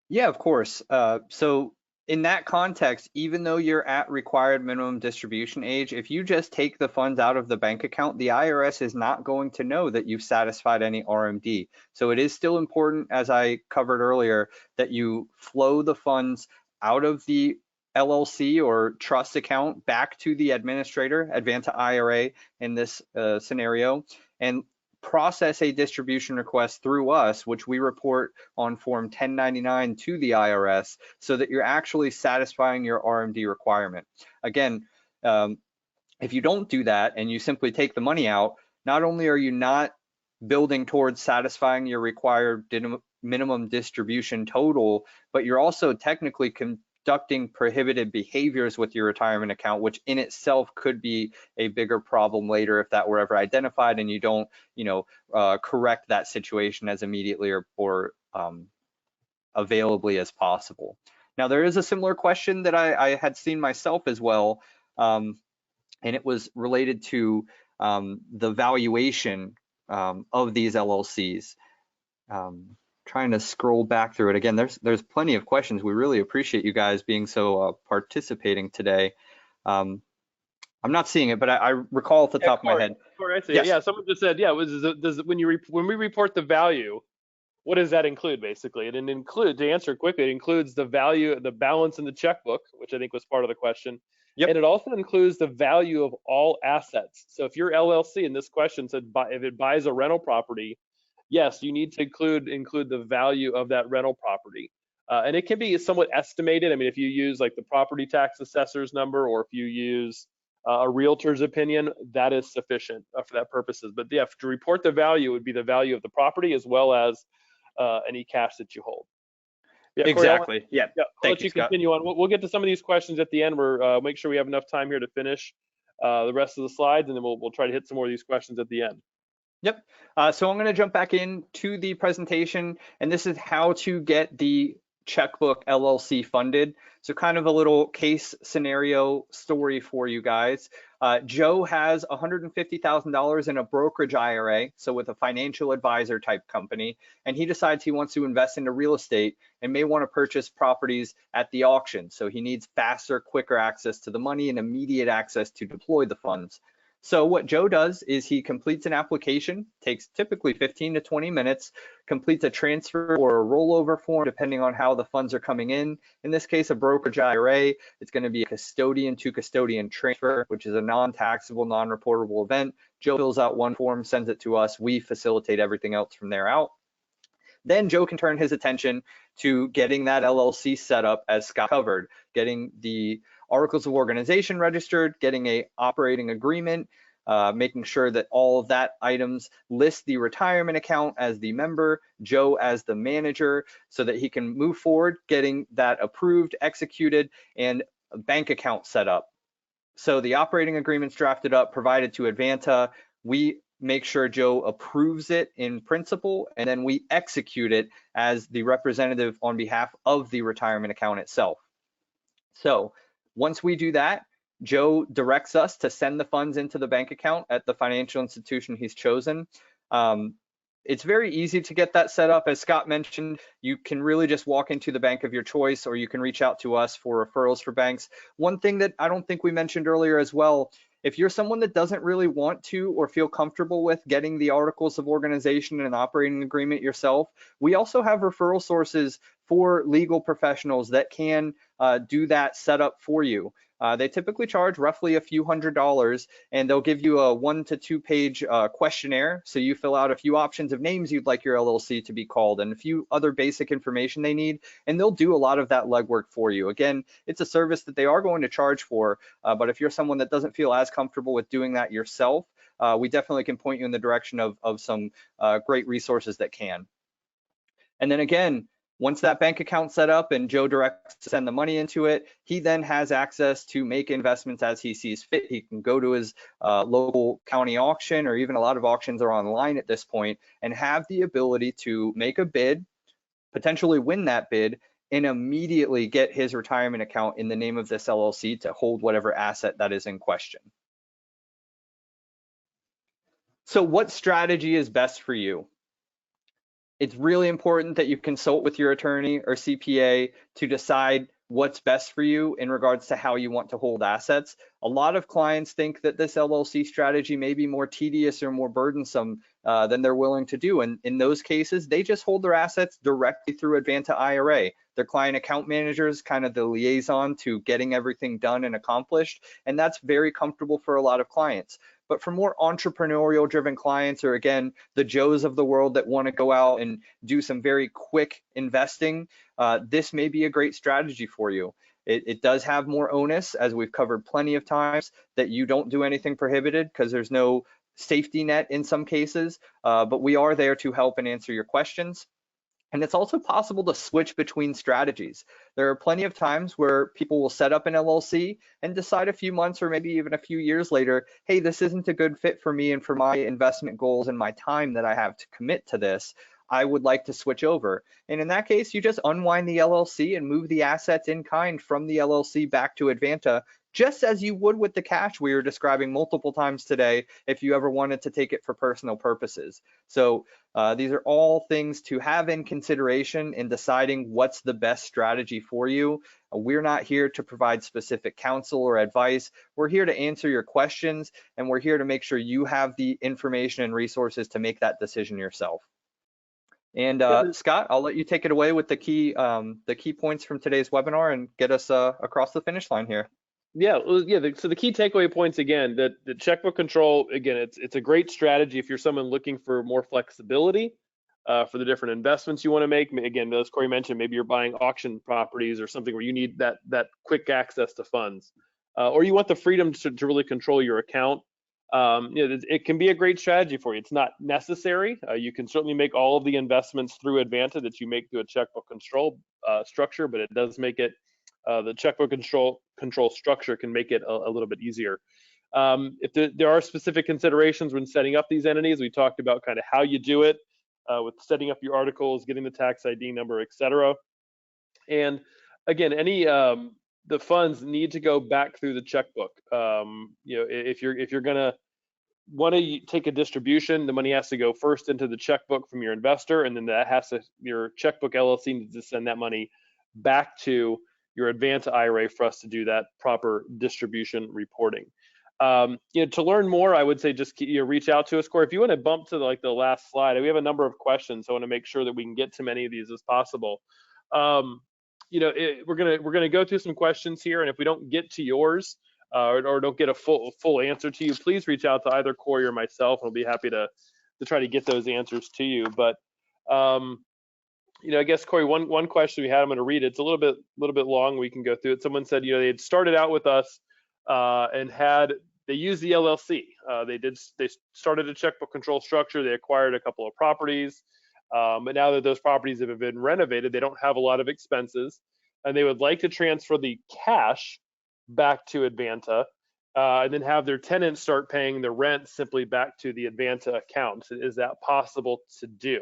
Yeah, of course. So in that context, even though you're at required minimum distribution age, if you just take the funds out of the bank account, the IRS is not going to know that you've satisfied any RMD. So it is still important, as I covered earlier, that you flow the funds out of the LLC or trust account back to the administrator, Advanta IRA in this scenario, and process a distribution request through us, which we report on Form 1099 to the IRS, so that you're actually satisfying your RMD requirement. Again, if you don't do that and you simply take the money out, not only are you not building towards satisfying your required minimum distribution total, but you're also technically conducting prohibited behaviors with your retirement account, which in itself could be a bigger problem later if that were ever identified and you don't, correct that situation as immediately or availably as possible. Now, there is a similar question that I had seen myself as well, and it was related to the valuation of these LLCs. Trying to scroll back through it again. There's plenty of questions. We really appreciate you guys being so participating today. I'm not seeing it, but I recall off the top of my head. Corey, I see. Yes. Yeah, someone just said, when we report the value, what does that include basically? And it includes, to answer quickly, it includes the value, the balance in the checkbook, which I think was part of the question. Yep. And it also includes the value of all assets. So if your LLC in this question said if it buys a rental property, yes, you need to include the value of that rental property. And it can be somewhat estimated. I mean, if you use like the property tax assessor's number, or if you use a realtor's opinion, that is sufficient for that purposes. But yeah, to report the value would be the value of the property as well as any cash that you hold. Yeah, exactly. Corey, I'll let you continue on. We'll get to some of these questions at the end. We're make sure we have enough time here to finish the rest of the slides, and then we'll try to hit some more of these questions at the end. Yep. So I'm going to jump back into the presentation, and this is how to get the Checkbook LLC funded. So kind of a little case scenario story for you guys. Joe has $150,000 in a brokerage IRA, so with a financial advisor type company, and he decides he wants to invest into real estate and may want to purchase properties at the auction. So he needs faster, quicker access to the money and immediate access to deploy the funds. So what Joe does is he completes an application, takes typically 15 to 20 minutes, completes a transfer or a rollover form, depending on how the funds are coming in. In this case, a brokerage IRA, it's going to be a custodian to custodian transfer, which is a non-taxable, non-reportable event. Joe fills out one form, sends it to us. We facilitate everything else from there out. Then Joe can turn his attention to getting that LLC set up, as Scott covered, getting the articles of organization registered, getting a operating agreement, making sure that all of that items list the retirement account as the member, Joe as the manager, so that he can move forward, getting that approved, executed, and a bank account set up. So the operating agreement's drafted up, provided to Advanta. We make sure Joe approves it in principle, and then we execute it as the representative on behalf of the retirement account itself. So once we do that, Joe directs us to send the funds into the bank account at the financial institution he's chosen. It's very easy to get that set up. As Scott mentioned, you can really just walk into the bank of your choice, or you can reach out to us for referrals for banks. One thing that I don't think we mentioned earlier as well, if you're someone that doesn't really want to or feel comfortable with getting the articles of organization and an operating agreement yourself, we also have referral sources for legal professionals that can do that setup for you. They typically charge roughly a few $100s, and they'll give you a 1 to 2 page questionnaire. So you fill out a few options of names you'd like your LLC to be called and a few other basic information they need, and they'll do a lot of that legwork for you. Again, it's a service that they are going to charge for, but if you're someone that doesn't feel as comfortable with doing that yourself, we definitely can point you in the direction of some great resources that can. And then again, once that bank account's set up and Joe directs to send the money into it, he then has access to make investments as he sees fit. He can go to his local county auction, or even a lot of auctions are online at this point, and have the ability to make a bid, potentially win that bid, and immediately get his retirement account in the name of this LLC to hold whatever asset that is in question. So what strategy is best for you? It's really important that you consult with your attorney or CPA to decide what's best for you in regards to how you want to hold assets. A lot of clients think that this LLC strategy may be more tedious or more burdensome than they're willing to do. And in those cases, they just hold their assets directly through Advanta IRA. Their client account manager is kind of the liaison to getting everything done and accomplished. And that's very comfortable for a lot of clients. But for more entrepreneurial driven clients, or again, the Joes of the world that want to go out and do some very quick investing, this may be a great strategy for you. It does have more onus, as we've covered plenty of times, that you don't do anything prohibited because there's no safety net in some cases, but we are there to help and answer your questions. And it's also possible to switch between strategies. There are plenty of times where people will set up an LLC and decide a few months or maybe even a few years later, hey, this isn't a good fit for me and for my investment goals and my time that I have to commit to this. I would like to switch over. And in that case, you just unwind the LLC and move the assets in kind from the LLC back to Advanta, just as you would with the cash we were describing multiple times today if you ever wanted to take it for personal purposes. So these are all things to have in consideration in deciding what's the best strategy for you. We're not here to provide specific counsel or advice. We're here to answer your questions, and we're here to make sure you have the information and resources to make that decision yourself. And Scott, I'll let you take it away with the key points from today's webinar and get us across the finish line here. Yeah, well, yeah. So the key takeaway points again, that the checkbook control, again, it's a great strategy if you're someone looking for more flexibility for the different investments you want to make. Again, as Corey mentioned, maybe you're buying auction properties or something where you need that quick access to funds, or you want the freedom to really control your account. It can be a great strategy for you. It's not necessary. You can certainly make all of the investments through Advanta that you make through a checkbook control structure, but it does make it the checkbook control structure can make it a little bit easier. If there are specific considerations when setting up these entities, we talked about kind of how you do it with setting up your articles, getting the tax ID number, etc. And again, the funds need to go back through the checkbook. If you're gonna want to take a distribution, the money has to go first into the checkbook from your investor, and then your checkbook LLC needs to send that money back to your Advanta IRA for us to do that proper distribution reporting. To learn more, I would say just reach out to us. Corey, if you want to bump to the last slide, we have a number of questions. So I want to make sure that we can get to many of these as possible. We're gonna go through some questions here, and if we don't get to yours or don't get a full answer to you, please reach out to either Corey or myself, and we'll be happy to try to get those answers to you. But I guess, Corey, one question we had, I'm going to read it. It's a little bit long. We can go through it. Someone said, they had started out with us and they used the LLC. They started a checkbook control structure. They acquired a couple of properties, but now that those properties have been renovated, they don't have a lot of expenses, and they would like to transfer the cash back to Advanta and then have their tenants start paying the rent simply back to the Advanta account. Is that possible to do?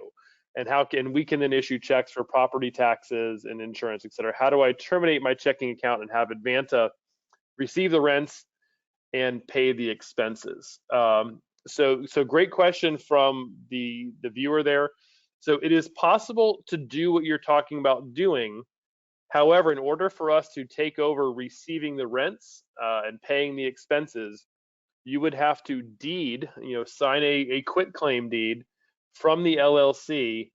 And how can we then issue checks for property taxes and insurance, et cetera? How do I terminate my checking account and have Advanta receive the rents and pay the expenses? So great question from the viewer there. So it is possible to do what you're talking about doing. However, in order for us to take over receiving the rents and paying the expenses, you would have to sign a quitclaim deed from the LLC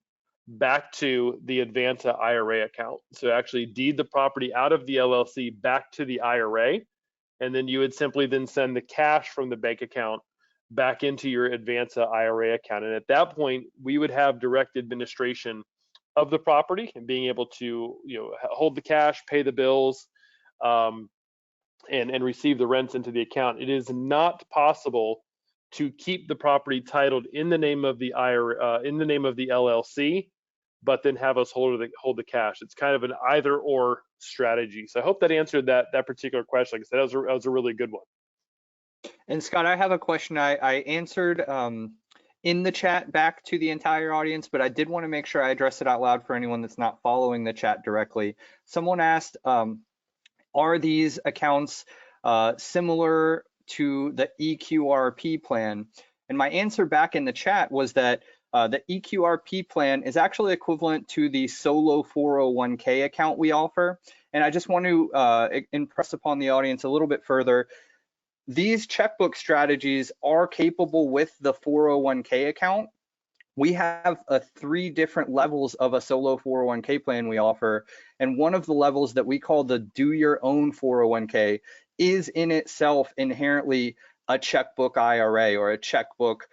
back to the Advanta IRA account. So actually deed the property out of the LLC back to the IRA, and then you would simply then send the cash from the bank account back into your Advanta IRA account. And at that point, we would have direct administration of the property and being able to hold the cash, pay the bills, and receive the rents into the account. It is not possible to keep the property titled in the name of the IRA, in the name of the LLC, but then have us hold the cash. It's kind of an either/or strategy. So I hope that answered that particular question. Like I said, that was a really good one. And Scott, I have a question I answered in the chat back to the entire audience, but I did want to make sure I address it out loud for anyone that's not following the chat directly. Someone asked, are these accounts similar to the EQRP plan? And my answer back in the chat was that The EQRP plan is actually equivalent to the solo 401k account we offer. And I just want to impress upon the audience a little bit further. These checkbook strategies are capable with the 401k account. We have 3 different levels of a solo 401k plan we offer. And one of the levels that we call the do your own 401k is in itself inherently a checkbook IRA or a checkbook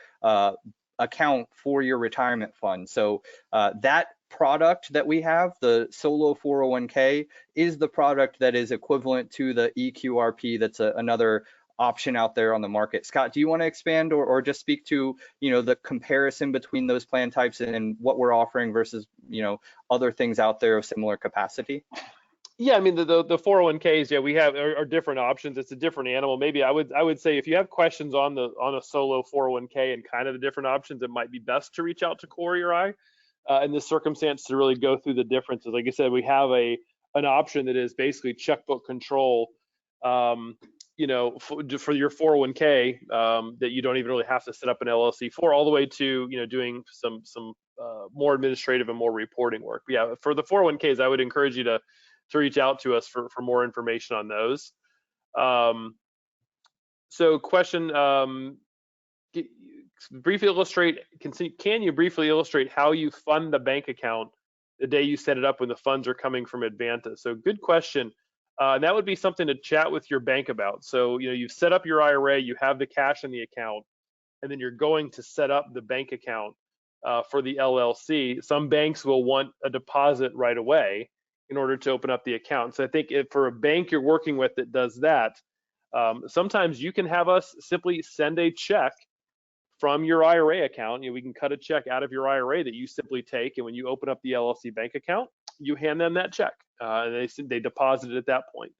account for your retirement fund. So that product that we have, the solo 401k, is the product that is equivalent to the EQRP. That's another option out there on the market. Scott, do you want to expand or just speak to, the comparison between those plan types and what we're offering versus, other things out there of similar capacity? Yeah, I mean the 401ks, yeah, we have are different options. It's a different animal. Maybe I would say if you have questions on a solo 401k and kind of the different options, it might be best to reach out to Corey or I in this circumstance to really go through the differences. Like I said, we have an option that is basically checkbook control, for your 401k that you don't even really have to set up an LLC for, all the way to doing some more administrative and more reporting work. But yeah, for the 401ks, I would encourage you to reach out to us for more information on those. So question, briefly illustrate, can you briefly illustrate how you fund the bank account the day you set it up when the funds are coming from Advanta? So good question. And that would be something to chat with your bank about. So, you've set up your IRA, you have the cash in the account, and then you're going to set up the bank account for the LLC. Some banks will want a deposit right away in order to open up the account. So I think if for a bank you're working with that does that, sometimes you can have us simply send a check from your IRA account. We can cut a check out of your IRA that you simply take, and when you open up the LLC bank account, you hand them that check, and they deposit it at that point.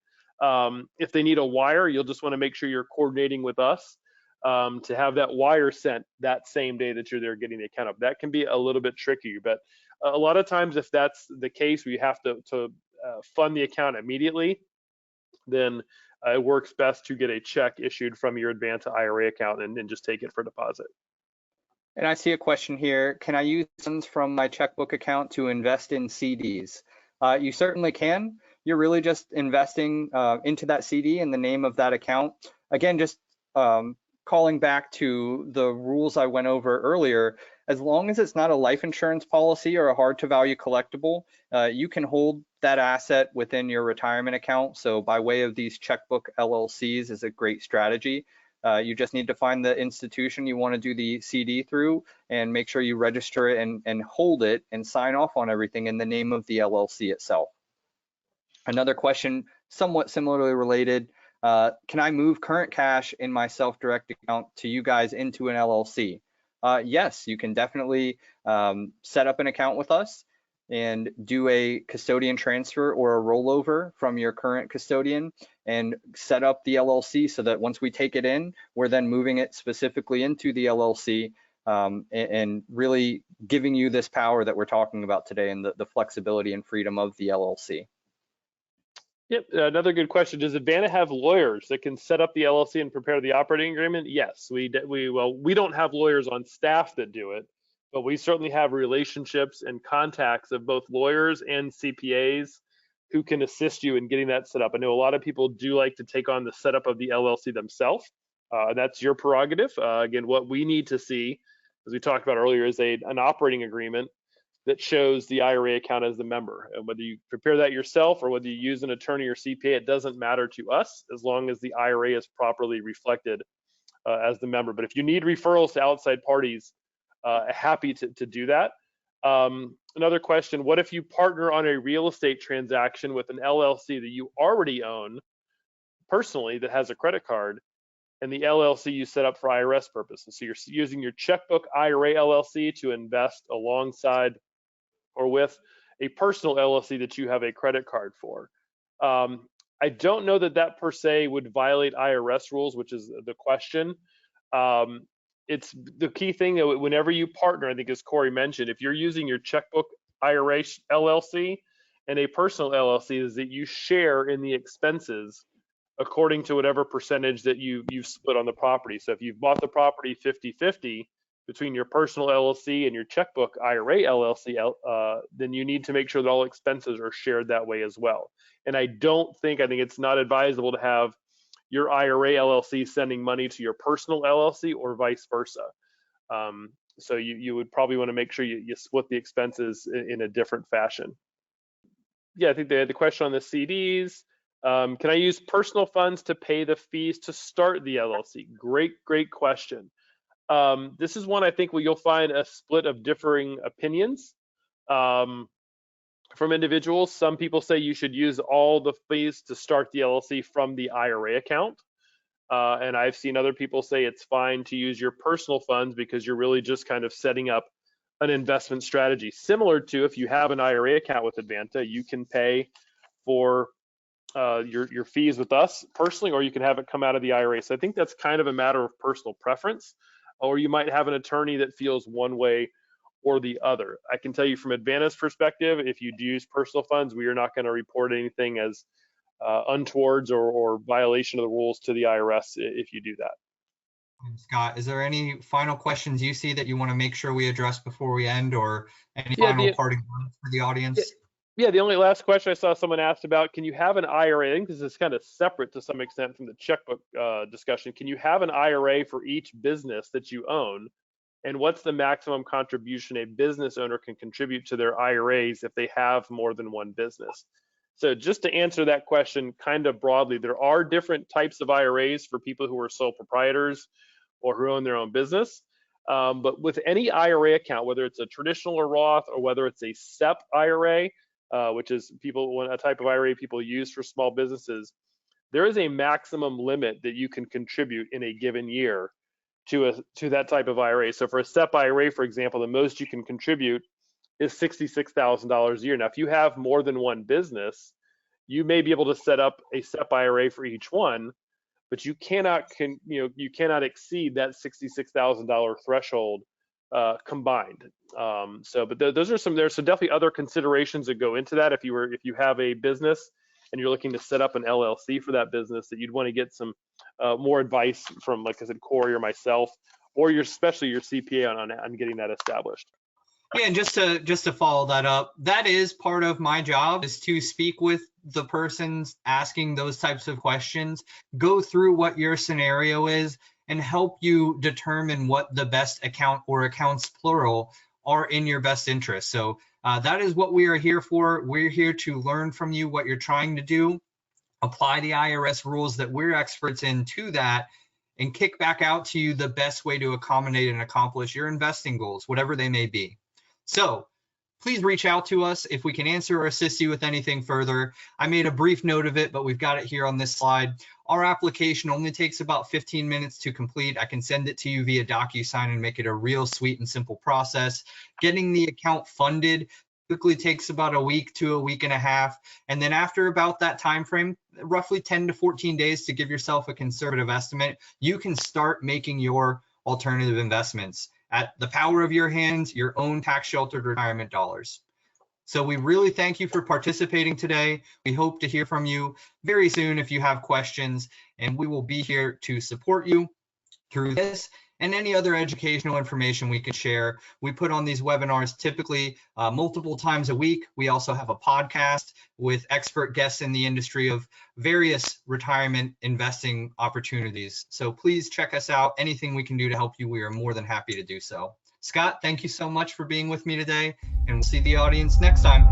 If they need a wire, you'll just want to make sure you're coordinating with us to have that wire sent that same day that you're there getting the account up. That can be a little bit tricky, but a lot of times, if that's the case, we have to fund the account immediately, then it works best to get a check issued from your Advanta IRA account and just take it for deposit. And I see a question here. Can I use funds from my checkbook account to invest in CDs? You certainly can. You're really just investing into that CD in the name of that account. Again, just calling back to the rules I went over earlier, as long as it's not a life insurance policy or a hard to value collectible, you can hold that asset within your retirement account. So by way of these checkbook LLCs is a great strategy. You just need to find the institution you want to do the CD through and make sure you register it and hold it and sign off on everything in the name of the LLC itself. Another question, somewhat similarly related, can I move current cash in my self-direct account to you guys into an LLC? Yes, you can definitely set up an account with us and do a custodian transfer or a rollover from your current custodian and set up the LLC so that once we take it in, we're then moving it specifically into the LLC and really giving you this power that we're talking about today and the flexibility and freedom of the LLC. Yep, another good question. Does Advanta have lawyers that can set up the LLC and prepare the operating agreement? Yes, we don't have lawyers on staff that do it, but we certainly have relationships and contacts of both lawyers and CPAs who can assist you in getting that set up. I know a lot of people do like to take on the setup of the LLC themselves. That's your prerogative. Again, what we need to see, as we talked about earlier, is an operating agreement that shows the IRA account as the member. And whether you prepare that yourself or whether you use an attorney or CPA, it doesn't matter to us as long as the IRA is properly reflected as the member. But if you need referrals to outside parties, happy to do that. Another question, what if you partner on a real estate transaction with an LLC that you already own personally that has a credit card, and the LLC you set up for IRS purposes? So you're using your checkbook IRA LLC to invest alongside or with a personal LLC that you have a credit card for. I don't know that per se would violate IRS rules, which is the question. It's the key thing that whenever you partner, I think as Corey mentioned, if you're using your checkbook IRA LLC and a personal LLC, is that you share in the expenses according to whatever percentage that you've split on the property. So if you've bought the property 50-50, between your personal LLC and your Checkbook IRA LLC, then you need to make sure that all expenses are shared that way as well. And I think it's not advisable to have your IRA LLC sending money to your personal LLC or vice versa. So you would probably want to make sure you split the expenses in a different fashion. Yeah, I think they had the question on the CDs. Can I use personal funds to pay the fees to start the LLC? Great question. This is one I think where you'll find a split of differing opinions from individuals. Some people say you should use all the fees to start the LLC from the IRA account. And I've seen other people say it's fine to use your personal funds because you're really just kind of setting up an investment strategy. Similar to if you have an IRA account with Advanta, you can pay for your fees with us personally, or you can have it come out of the IRA. So I think that's kind of a matter of personal preference, or you might have an attorney that feels one way or the other. I can tell you from Advanta's perspective, if you do use personal funds, we are not going to report anything as untowards or violation of the rules to the IRS if you do that. Scott, is there any final questions you see that you want to make sure we address before we end, or any final parting words for the audience? Yeah, the only last question I saw someone asked about, can you have an IRA? I think this is kind of separate to some extent from the checkbook discussion. Can you have an IRA for each business that you own? And what's the maximum contribution a business owner can contribute to their IRAs if they have more than one business? So just to answer that question kind of broadly, there are different types of IRAs for people who are sole proprietors or who own their own business. But with any IRA account, whether it's a traditional or Roth, or whether it's a SEP IRA, which is a type of IRA people use for small businesses, there is a maximum limit that you can contribute in a given year to that type of IRA. So for a SEP IRA, for example, the most you can contribute is $66,000 a year. Now, if you have more than one business, you may be able to set up a SEP IRA for each one, but you cannot exceed that $66,000 threshold combined. But there's some definitely other considerations that go into that. If you have a business and you're looking to set up an LLC for that business, that you'd want to get some more advice from, like I said, Corey or myself, or especially your CPA on getting that established. Yeah, and just to follow that up, that is part of my job, is to speak with the persons asking those types of questions, go through what your scenario is, and help you determine what the best account or accounts plural are in your best interest. So that is what we are here for. We're here to learn from you what you're trying to do, apply the IRS rules that we're experts in to that, and kick back out to you the best way to accommodate and accomplish your investing goals, whatever they may be. So please reach out to us if we can answer or assist you with anything further. I made a brief note of it, but we've got it here on this slide. Our application only takes about 15 minutes to complete. I can send it to you via DocuSign and make it a real sweet and simple process. Getting the account funded typically takes about a week to a week and a half. And then after about that time frame, roughly 10 to 14 days to give yourself a conservative estimate, you can start making your alternative investments at the power of your hands, your own tax sheltered retirement dollars. So we really thank you for participating today. We hope to hear from you very soon if you have questions, and we will be here to support you through this and any other educational information we can share. We put on these webinars typically multiple times a week. We also have a podcast with expert guests in the industry of various retirement investing opportunities. So please check us out. Anything we can do to help you, we are more than happy to do so. Scott, thank you so much for being with me today, and we'll see the audience next time.